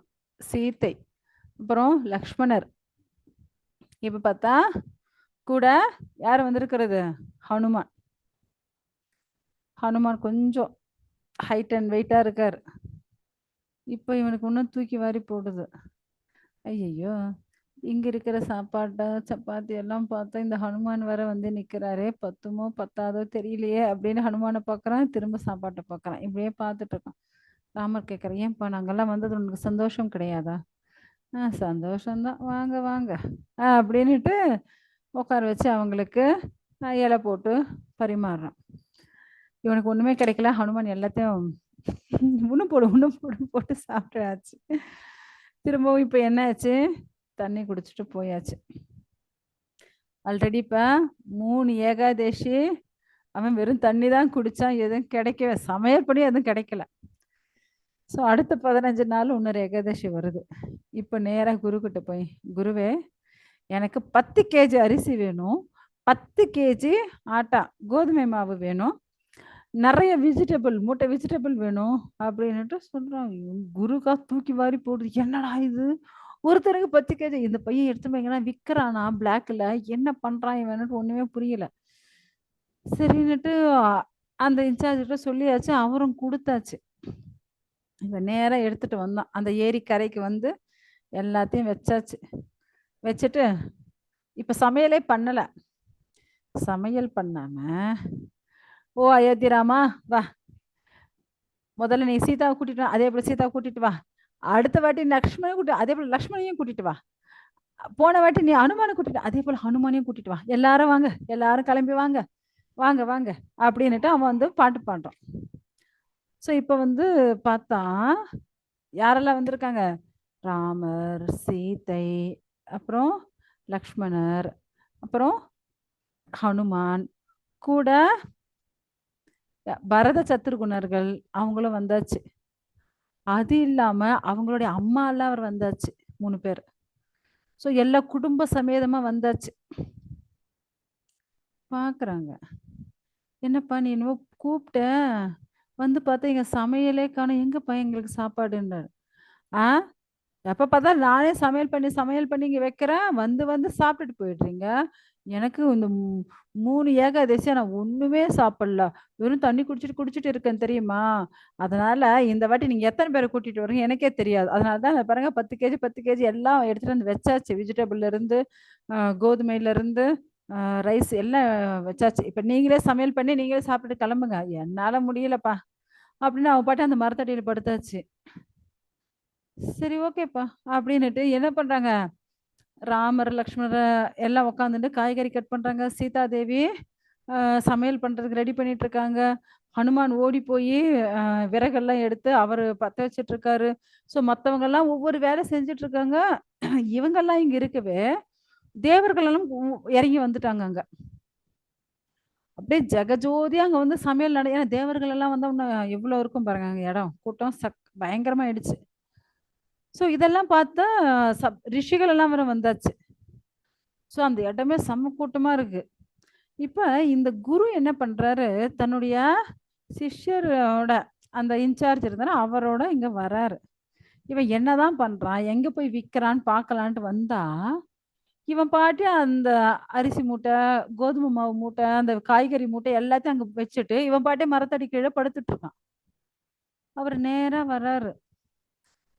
சீத்தை, அப்புறம் லக்ஷ்மணர். இப்ப பார்த்தா கூட யார் வந்திருக்கிறது? ஹனுமான். ஹனுமான் கொஞ்சம் ஹைட் அண்ட் வெயிட்டா இருக்காரு. இப்போ இவனுக்கு இன்னும் தூக்கி வாரி போடுது. ஐயையோ! இங்க இருக்கிற சாப்பாட்ட, சப்பாத்தி எல்லாம் பார்த்தா இந்த ஹனுமான் வேற வந்து நிக்கிறாரே! பத்துமோ, பத்தாதோ தெரியலையே! அப்படின்னு ஹனுமான பார்க்குறான். திரும்ப சாப்பாட்ட பார்க்குறான். இப்படியே பார்த்துட்டு இருக்கான். ராமர் கேட்குறார், "ஏன்பா நாங்கலாம் வந்தது உனக்கு சந்தோஷம் கிடையாதா?" சந்தோஷம் தான். வாங்க, வாங்க." அப்படின்னுட்டு உட்கார வச்சு அவங்களுக்கு இலை போட்டு பரிமாறுறான். இவனுக்கு ஒண்ணுமே கிடைக்கல. ஹனுமான் எல்லாத்தையும் "இன்னும் போடு, இன்னும் போடுன்னு" போட்டு சாப்பிட்டாச்சு. திரும்பவும் இப்ப என்ன ஆச்சு? தண்ணி குடிச்சுட்டு போயாச்சு. ஆல்ரெடி இப்ப 3 ஏகாதசி அவன் வெறும் தண்ணி தான் குடிச்சான். எதுவும் கிடைக்கவே சமையல் பண்ணி எதுவும் கிடைக்கல. ஸோ அடுத்த 15 நாள் இன்னொரு ஏகாதசி வருது. இப்ப நேரா குருக்கிட்ட போய், "குருவே, எனக்கு 10 கேஜி அரிசி வேணும். 10 கேஜி ஆட்டா, கோதுமை மாவு வேணும். நெறைய மூட்டை வெஜிடபிள் வேணும்." அப்படின்னுட்டு சொல்றான். குருக்கா தூக்கி வாரி போடுது. "என்னடா இது? ஒருத்தருக்கு 10 கேஜி இந்த பையன் எடுத்துன்னு போய் எங்கனா விக்கிறானா பிளாக்ல? என்ன பண்றான் இவன்னுட்டு ஒண்ணுமே புரியல." சரின்னுட்டு அந்த இன்சார்ஜ்கிட்ட சொல்லியாச்சு. அவரும் குடுத்தாச்சு. இவன் நேரா எடுத்துட்டு வந்தான். அந்த ஏரி கரைக்கு வந்து எல்லாத்தையும் வச்சாச்சு. வச்சுட்டு இப்ப சமையலே பண்ணல. சமையல் பண்ணாம, "ஓ அயோத்தி ராமா! வா! முதல்ல நீ சீதாவ கூட்டிட்டு வா. அதே போல சீதாவ கூட்டிட்டு வா. அடுத்த வாட்டி அதே போல லக்ஷ்மணனையும் கூட்டிட்டு வா. போன வாட்டி நீ அனுமான கூட்டிட்டு அதே போல ஹனுமானையும் கூட்டிட்டு வா. எல்லாரும் வாங்க. எல்லாரும் கிளம்பி வாங்க. வாங்க, வாங்க." அப்படின்னுட்டு அவன் வந்து பாட்டு பாடுறான். ஸோ இப்ப வந்து பார்த்தா, யாரெல்லாம் வந்திருக்காங்க? ராமர், சீதை, அப்புறம் லக்ஷ்மணர், அப்புறம் ஹனுமான், கூட பரத சத்ருகுணர்கள் அவங்களும் வந்தாச்சு. அது இல்லாம அவங்களுடைய அம்மாலாம் அவர் வந்தாச்சு. 3 பேர். ஸோ எல்லா குடும்ப சமேதமா வந்தாச்சு. பார்க்குறாங்க. "என்னப்பா நீ என்னமோ கூப்பிட்ட, வந்து பார்த்தா இங்க சமையலே காணோம். எங்கப்பா எங்களுக்கு சாப்பாடுன்னாரு." "ஆ எப்ப பார்த்தாலும் நானே சமையல் பண்ணி இங்க வைக்கிறேன். வந்து வந்து சாப்பிட்டுட்டு போயிடுறீங்க. எனக்கு இந்த 3 ஏகாதசியா நான் ஒண்ணுமே சாப்பிடல. வெறும் தண்ணி குடிச்சிட்டு குடிச்சிட்டு இருக்கேன் தெரியுமா? அதனால இந்த வாட்டி நீங்க எத்தன பேர கூட்டிட்டு வரீங்க எனக்கே தெரியாது. அதனால தான் பாருங்க 10 கேஜி எல்லாம் எடுத்துட்டு வந்து வச்சாச்சு. வெஜிடபிள்ல இருந்து, கோதுமையில இருந்து, அ ரைஸ் எல்லாம் வச்சாச்சு. இப்ப நீங்களே சமையல் பண்ணி நீங்களே சாப்பிட்டுட்டு கிளம்புங்க." "என்னால முடியலப்பா." அப்படின்னு அவ பாட்டு அந்த மரத்தடியில படுத்தாச்சு. சரி ஓகேப்பா. அப்படின்னுட்டு என்ன பண்றாங்க, ராமர், லக்ஷ்மணர் எல்லாம் உட்காந்துட்டு காய்கறி கட் பண்றாங்க. சீதா தேவி அ சமையல் பண்றதுக்கு ரெடி பண்ணிட்டு இருக்காங்க. ஹனுமான் ஓடி போயி விறகெல்லாம் எடுத்து அவரு பத்த வச்சுட்டு இருக்காரு. ஸோ மத்தவங்கலாம் ஒவ்வொரு வேலை செஞ்சுட்டு இருக்காங்க. இவங்கெல்லாம் இங்க இருக்கவே, தேவர்கள் எல்லாம் இறங்கி வந்துட்டாங்க அங்க. அப்படியே ஜெகஜோதியா அங்க வந்து சமையல் ஏன்னா தேவர்கள் எல்லாம் வந்தா இன்னும் எவ்வளோ இருக்கும் பாருங்க அங்க இடம். கூட்டம் பயங்கரமா ஆயிடுச்சு. ஸோ இதெல்லாம் பார்த்தா ரிஷிகள் எல்லாம் வேற வந்தாச்சு. ஸோ அந்த இடமே செம்ம கூட்டமா இருக்கு. இப்ப இந்த குரு என்ன பண்றாரு, தன்னுடைய சிஷ்யரோட அந்த இன்சார்ஜ் இருந்தாரு, அவரோட இங்க வராரு. இவன் என்னதான் பண்றான்? எங்க போய் விக்கிறான்னு பார்க்கலான்ட்டு வந்தா, இவன் பாட்டு அந்த அரிசி மூட்டை, கோதுமை மாவு மூட்டை, அந்த காய்கறி மூட்டை எல்லாத்தையும் அங்க வச்சுட்டு, இவன் பாட்டே மரத்தடி கீழ படுத்துட்டு இருக்கான். அவரு நேரா வராரு.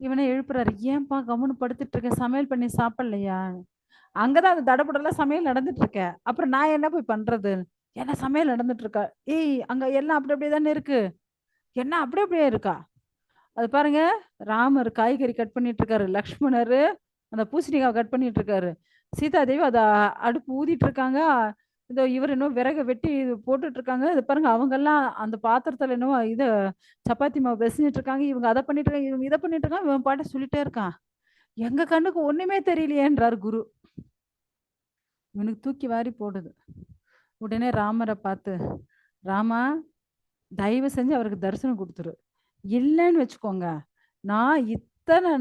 இவன எழுப்புறாரு. "ஏன்பா கம்முனு படுத்துட்டு இருக்க? சமையல் பண்ணி சாப்பிடலையா?" அங்க தான் அந்த தடபுடலா சமையல் நடந்துட்டு இருக்கு. அப்புறம் நான் என்ன போய் பண்றது? என்ன சமையல் நடந்துட்டு இருக்கா? "ஏய் அங்க எல்லாம் அப்படி அப்படியே தானே இருக்கு." "என்ன அப்படி அப்படியே இருக்கா?" அது பாருங்க, ராமர் காய்கறி கட் பண்ணிட்டு இருக்காரு. லக்ஷ்மணரு அந்த பூசணிக்காவ கட் பண்ணிட்டு இருக்காரு. சீதாதேவி அத அடுப்பு ஊதிட்டு இருக்காங்க. இதோ இவரு இன்னும் விறக வெட்டி இது போட்டுட்டு இருக்காங்க. இது பாருங்க அவங்கலாம் அந்த பாத்திரத்துல என்னமோ சப்பாத்தி மாவு பெசஞ்சுட்டு இருக்காங்க. இவங்க அத பண்ணிட்டு இருக்காங்க. இவங்க இத பண்ணிட்டு இருக்காங்க. இவன் பாட்டுக்கு சொல்லிட்டே இருக்கான். எங்க கண்ணுக்கு ஒண்ணுமே தெரியலையேன்றாரு குரு. இவனுக்கு தூக்கி வாரி போடுது. உடனே ராமர பார்த்து, "ராமா, தயவு செஞ்சு அவருக்கு தரிசனம் குடுத்துரு. இல்லன்னு வச்சுக்கோங்க, நான் இத்தன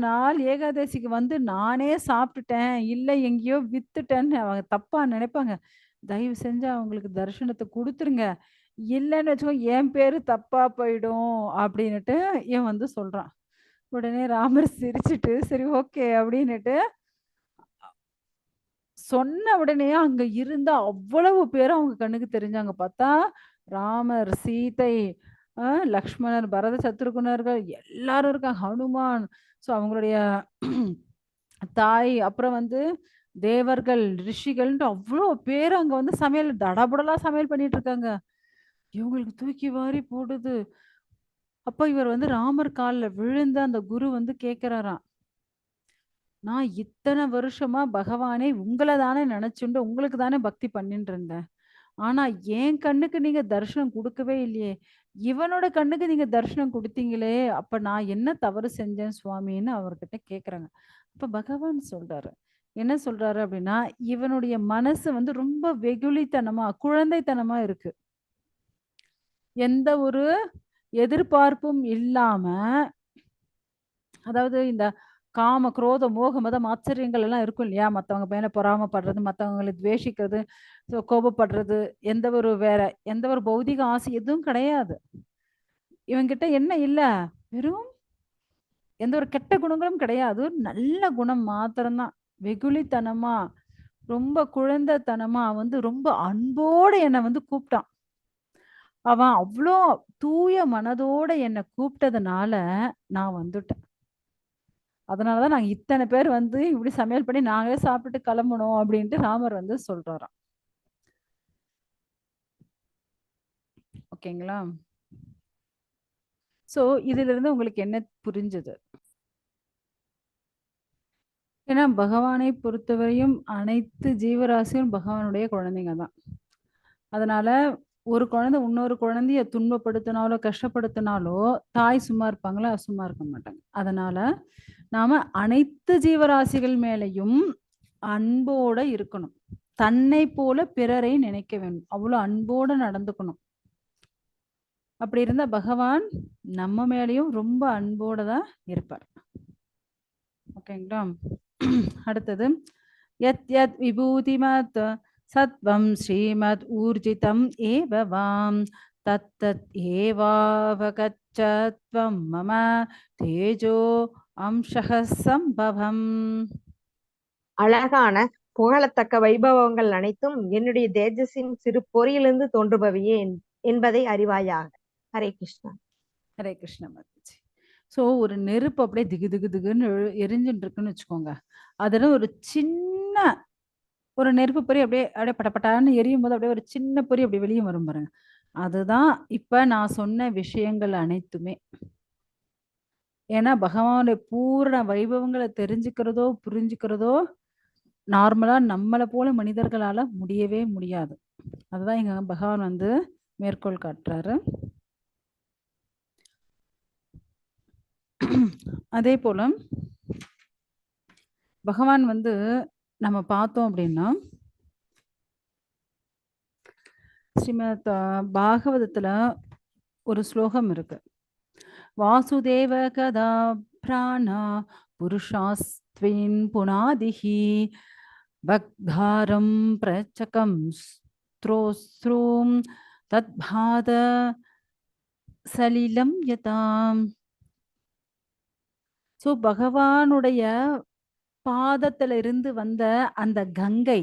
நாள் ஏகாதசிக்கு வந்து நானே சாப்பிட்டுட்டேன், இல்ல எங்கேயோ வித்துட்டேன்னு அவங்க தப்பா நினைப்பாங்க. தயவு செஞ்சு அவங்களுக்கு தரிசனத்த குடுத்துருங்க. இல்லன்னு வச்சுக்கோங்க, என் பேரு தப்பா போயிடும்." அப்படின்னுட்டு இவன் வந்து சொல்றான். உடனே ராமர் சிரிச்சுட்டு, சரி ஓகே அப்படின்னுட்டு சொன்ன உடனே அங்க இருந்த அவ்வளவு பேரும் அவங்க கண்ணுக்கு தெரிஞ்சாங்க. பார்த்தா, ராமர், சீதை, லக்ஷ்மணர், பரத, சத்ருகுணர்கள் எல்லாரும் இருக்காங்க. ஹனுமான். ஸோ அவங்களுடைய தாய், அப்புறம் வந்து தேவர்கள், ரிஷிகள்ன்ட்டு அவ்ளோ பேர் அங்க வந்து சமையல் தடபுடலா சமையல் பண்ணிட்டு இருக்காங்க. இவங்களுக்கு தூக்கி வாரி போடுது. அப்ப இவர் வந்து ராமர் கால்ல விழுந்து அந்த குரு வந்து கேட்கிறாராம். நான் இத்தன வருஷமா பகவானே உங்கள தானே நெனச்சுண்டு உங்களுக்கு தானே பக்தி பண்ணிட்டு இருந்தேன். ஆனா என் கண்ணுக்கு நீங்க தரிசனம் குடுக்கவே இல்லையே! இவனோட கண்ணுக்கு நீங்க தரிசனம் குடுத்தீங்களே! அப்ப நான் என்ன தவறு செஞ்சேன் சுவாமின்னு அவர்கிட்ட கேட்குறாங்க. அப்ப பகவான் சொல்றாரு. என்ன சொல்றாரு அப்டின்னா, இவனுடைய மனசு வந்து ரொம்ப வெகுளித்தனமா, குழந்தைத்தனமா இருக்கு. எந்த ஒரு எதிர்பார்ப்பும் இல்லாம, அதாவது இந்த காம, குரோத, மோக, மதம், ஆச்சரியங்கள் எல்லாம் இருக்கும் இல்லையா? மத்தவங்க மேல பொறாமப்படுறது, மத்தவங்கள துவேஷிக்கிறது, கோபப்படுறது, எந்த ஒரு பௌதிக ஆசை எதுவும் கிடையாது. இவன்கிட்ட என்ன இல்ல? வெறும் எந்த ஒரு கெட்ட குணங்களும் கிடையாது. ஒரு நல்ல குணம் மாத்திரம் தான். வெகுளித்தனமா, ரொம்ப குழந்தைத்தனமா வந்து ரொம்ப அன்போட என்ன வந்து கூப்பிட்டான். அவன் அவ்ளோ தூய மனதோட என்ன கூப்பிட்டதுனால, நான் வந்துட்டேன். அதனால தான் நாங்க இத்தன பேர் வந்து இப்படி சமையல் பண்ணி நாங்களே சாப்பிட்டுட்டு கிளம்புனோம் அப்படின்ட்டு ராமர் வந்து சொல்றாராம். ஓகேங்களா? ஸோ இதிலிருந்து உங்களுக்கு என்ன புரிஞ்சது? ஏன்னா பகவானை பொறுத்தவரையும் அனைத்து ஜீவராசியும் பகவானுடைய குழந்தைங்க தான். அதனால ஒரு குழந்தை இன்னொரு குழந்தைய துன்பப்படுத்தினாலோ, கஷ்டப்படுத்தினாலோ, தாய் சும்மா இருப்பாங்களா? சும்மா இருக்க மாட்டாங்க. அதனால நாம அனைத்து ஜீவராசிகள் மேலயும் அன்போட இருக்கணும். தன்னை போல பிறரை நினைக்க வேண்டும். அவ்வளோ அன்போட நடந்துக்கணும். அப்படி இருந்தா பகவான் நம்ம மேலயும் ரொம்ப அன்போட தான் இருப்பார். ஓகேங்களா? அடுத்தது யத் யத் விபூதிமத் சத்வம் ஸ்ரீமத் ஊர்ஜிதம் ஏவ வாம் தத் தத் ஏவாவகச்சத்வம் மம தேஜோ அம்சஹ சம்பவம். அழகான புகழத்தக்க வைபவங்கள் அனைத்தும் என்னுடைய தேஜஸின் சிறு பொறியிலிருந்து தோன்றுபவையே என்பதை அறிவாயாக. ஹரே கிருஷ்ணா. ஹரே கிருஷ்ண மாதாஜி. ஸோ ஒரு நெருப்பு அப்படியே திகு திகு திகுன்னு எரிஞ்சுட்டு இருக்குன்னு வச்சுக்கோங்க. அதில் ஒரு சின்ன ஒரு நெருப்பு பொறி அப்படியே அப்படியே படபடான்னு எரியும் போது அப்படியே ஒரு சின்ன பொறி அப்படி வெளியே வரும் பாருங்க. அதுதான் இப்ப நான் சொன்ன விஷயங்கள் அனைத்துமே. ஏன்னா பகவானுடைய பூரண வைபவங்கள தெரிஞ்சுக்கிறதோ, புரிஞ்சுக்கிறதோ நார்மலா நம்மள போல மனிதர்களால முடியவே முடியாது. அதுதான் இங்க பகவான் வந்து மேற்கோள் காட்டுறாரு. அதே போல பகவான் வந்து நம்ம பார்த்தோம் அப்படின்னா, ஸ்ரீமத் பாகவதத்துல ஒரு ஸ்லோகம் இருக்கு. வாசுதேவ கதா பிராணா புருஷாஸ்த்வின் புனாதிஹி பக்தாரம் பிரச்சகம் ஸ்ரோஸ்ரூம் தத்பாத சலிலம் யதாம். ஸோ பகவானுடைய பாதத்துல இருந்து வந்த அந்த கங்கை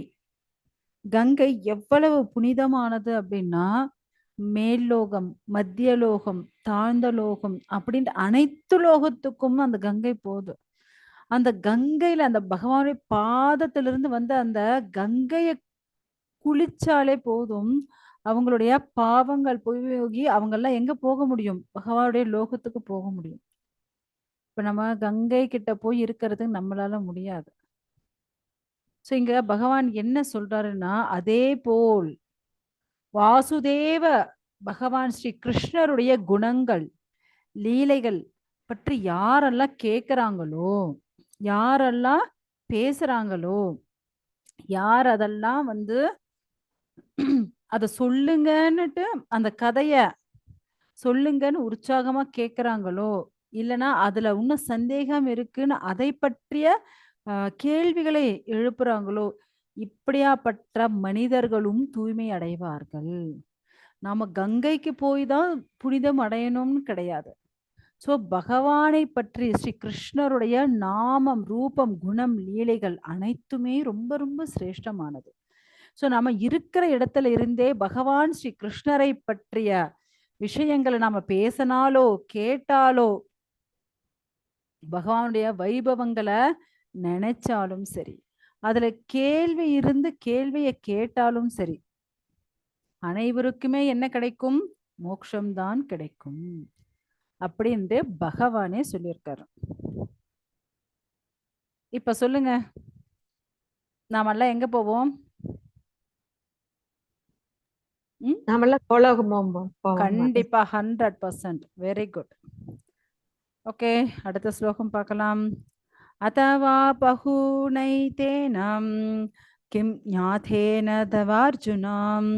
கங்கை எவ்வளவு புனிதமானது அப்படின்னா, மேல் லோகம், மத்திய லோகம், தாழ்ந்த லோகம் அப்படின்ட்டு அனைத்து லோகத்துக்கும் அந்த கங்கை போகுது. அந்த கங்கையில அந்த பகவானுடைய பாதத்திலிருந்து வந்த அந்த கங்கைய குளிச்சாலே போதும், அவங்களுடைய பாவங்கள் போகி அவங்கலாம் எங்க போக முடியும்? பகவானுடைய லோகத்துக்கு போக முடியும். இப்ப நம்ம கங்கை கிட்ட போய் இருக்கிறது நம்மளால முடியாது. ஸோ இங்க பகவான் என்ன சொல்றாருன்னா, அதே போல் வாசுதேவ பகவான் ஸ்ரீ கிருஷ்ணருடைய குணங்கள், லீலைகள் பற்றி யாரெல்லாம் கேட்குறாங்களோ, யாரெல்லாம் பேசுறாங்களோ, யார் அதெல்லாம் வந்து அத சொல்லுங்கன்னுட்டு அந்த கதைய சொல்லுங்கன்னு உற்சாகமா கேட்குறாங்களோ, இல்லன்னா அதுல இன்னும் சந்தேகம் இருக்குன்னு அதை பற்றிய கேள்விகளை எழுப்புறாங்களோ, இப்படியாப்பட்ட மனிதர்களும் தூய்மை அடைவார்கள். நாம கங்கைக்கு போய் தான் புனிதம் அடையணும்னு கிடையாது. ஸோ பகவானை பற்றி ஸ்ரீ கிருஷ்ணருடைய நாமம், ரூபம், குணம், லீலைகள் அனைத்துமே ரொம்ப ரொம்ப சிரேஷ்டமானது. ஸோ நம்ம இருக்கிற இடத்துல இருந்தே பகவான் ஸ்ரீ கிருஷ்ணரை பற்றிய விஷயங்களை நாம பேசினாலோ கேட்டாலோ, பகவானுடைய வைபவங்களை நினைச்சாலும் சரி, அதுல கேள்வி இருந்து கேள்வியை கேட்டாலும் சரி, அனைவருக்குமே என்ன கிடைக்கும்? மோட்சம்தான் கிடைக்கும் அப்படின்ட்டு பகவானே சொல்லியிருக்காரு. இப்ப சொல்லுங்க, நாமெல்லாம் எங்க போவோம்? நாமெல்லாம் கோலோகம் போவோம். கண்டிப்பா 100%. Very good. ஓகே, அடுத்த ஸ்லோகம் பார்க்கலாம். அதவா பஹூனைதேனம் கிம் ஞாதேன தவார்ஜுனாம்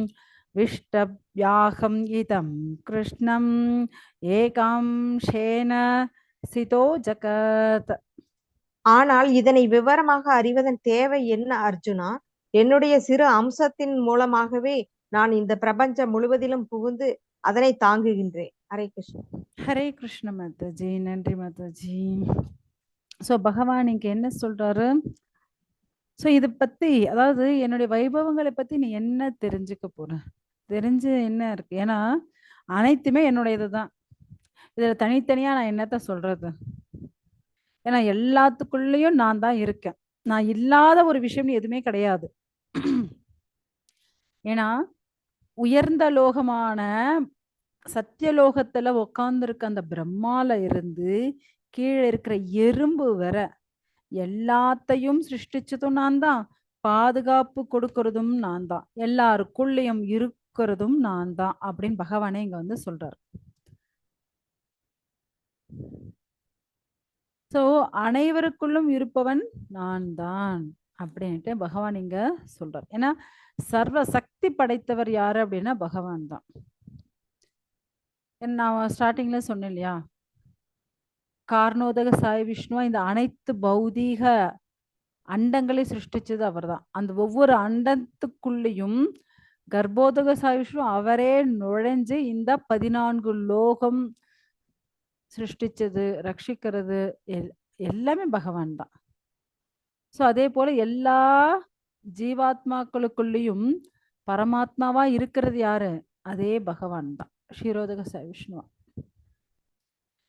விஷ்டவ்யாஹம் இதம் கிருஷ்ணம் ஏகாம்சேன சிதோ ஜகத். ஆனால் இதனை விவரமாக அறிவதன் தேவை என்ன அர்ஜுனா? என்னுடைய சிறு அம்சத்தின் மூலமாகவே நான் இந்த பிரபஞ்சம் முழுவதிலும் புகுந்து அதனை தாங்குகின்றேன். ஹரே கிருஷ்ணா. ஹரே கிருஷ்ண மாதாஜி. நன்றி மாதாஜி. ஸோ பகவான் இங்க என்ன சொல்றாரு? ஸோ இதை பத்தி, அதாவது என்னுடைய வைபவங்களை பத்தி நீ என்ன தெரிஞ்சுக்க போற? தெரிஞ்சு என்ன இருக்கு? ஏன்னா அனைத்துமே என்னுடையது தான். இதுல தனித்தனியா நான் என்னத்த சொல்றது? ஏன்னா எல்லாத்துக்குள்ளேயும் நான் தான் இருக்கேன். நான் இல்லாத ஒரு விஷயம் எதுவுமே கிடையாது. ஏன்னா உயர்ந்த லோகமான சத்தியலோகத்துல உட்கார்ந்துருக்க அந்த பிரம்மால இருந்து கீழே இருக்கிற எறும்பு வர எல்லாத்தையும் சிருஷ்டிச்சதும் நான் தான், பாதுகாப்பு கொடுக்கறதும் நான் தான், எல்லாருக்குள்ளேயும் இருக்கிறதும் நான் தான் அப்படின்னு பகவானே இங்க வந்து சொல்றாரு. ஸோ அனைவருக்குள்ளும் இருப்பவன் நான் தான் அப்படின்ட்டு பகவான் இங்க சொல்றார். ஏன்னா சர்வ சக்தி படைத்தவர் யாரு அப்படின்னா பகவான் தான். நான் ஸ்டார்டிங்ல சொன்னேன் இல்லையா, காரணோதக சாய் விஷ்ணுவா இந்த அனைத்து பௌதீக அண்டங்களை சிருஷ்டிச்சது அவர் தான். அந்த ஒவ்வொரு அண்டத்துக்குள்ளேயும் கர்ப்போதக சாய் விஷ்ணு அவரே நுழைஞ்சு இந்த 14 லோகம் சிருஷ்டிச்சது, ரட்சிக்கிறது எல்லாமே பகவான் தான். ஸோ அதே போல எல்லா ஜீவாத்மாக்களுக்குள்ளேயும் பரமாத்மாவா இருக்கிறது யாரு? அதே பகவான் தான், க்ஷீரோதக சாய் விஷ்ணுவா.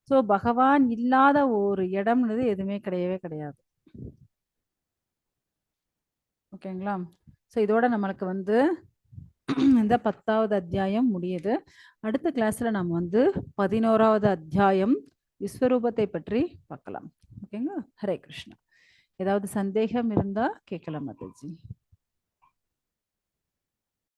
ஸோ பகவான் இல்லாத ஒரு இடம்ன்றது எதுவுமே கிடையவே கிடையாது. ஓகேங்களா? ஸோ இதோட நம்மளுக்கு வந்து இந்த 10வது அத்தியாயம் முடியுது. அடுத்த கிளாஸ்ல நம்ம வந்து 11வது அத்தியாயம் விஸ்வரூபத்தை பற்றி பார்க்கலாம். ஓகேங்களா? ஹரே கிருஷ்ணா. ஏதாவது சந்தேகம் இருந்தா கேட்கலாம் மாதாஜி.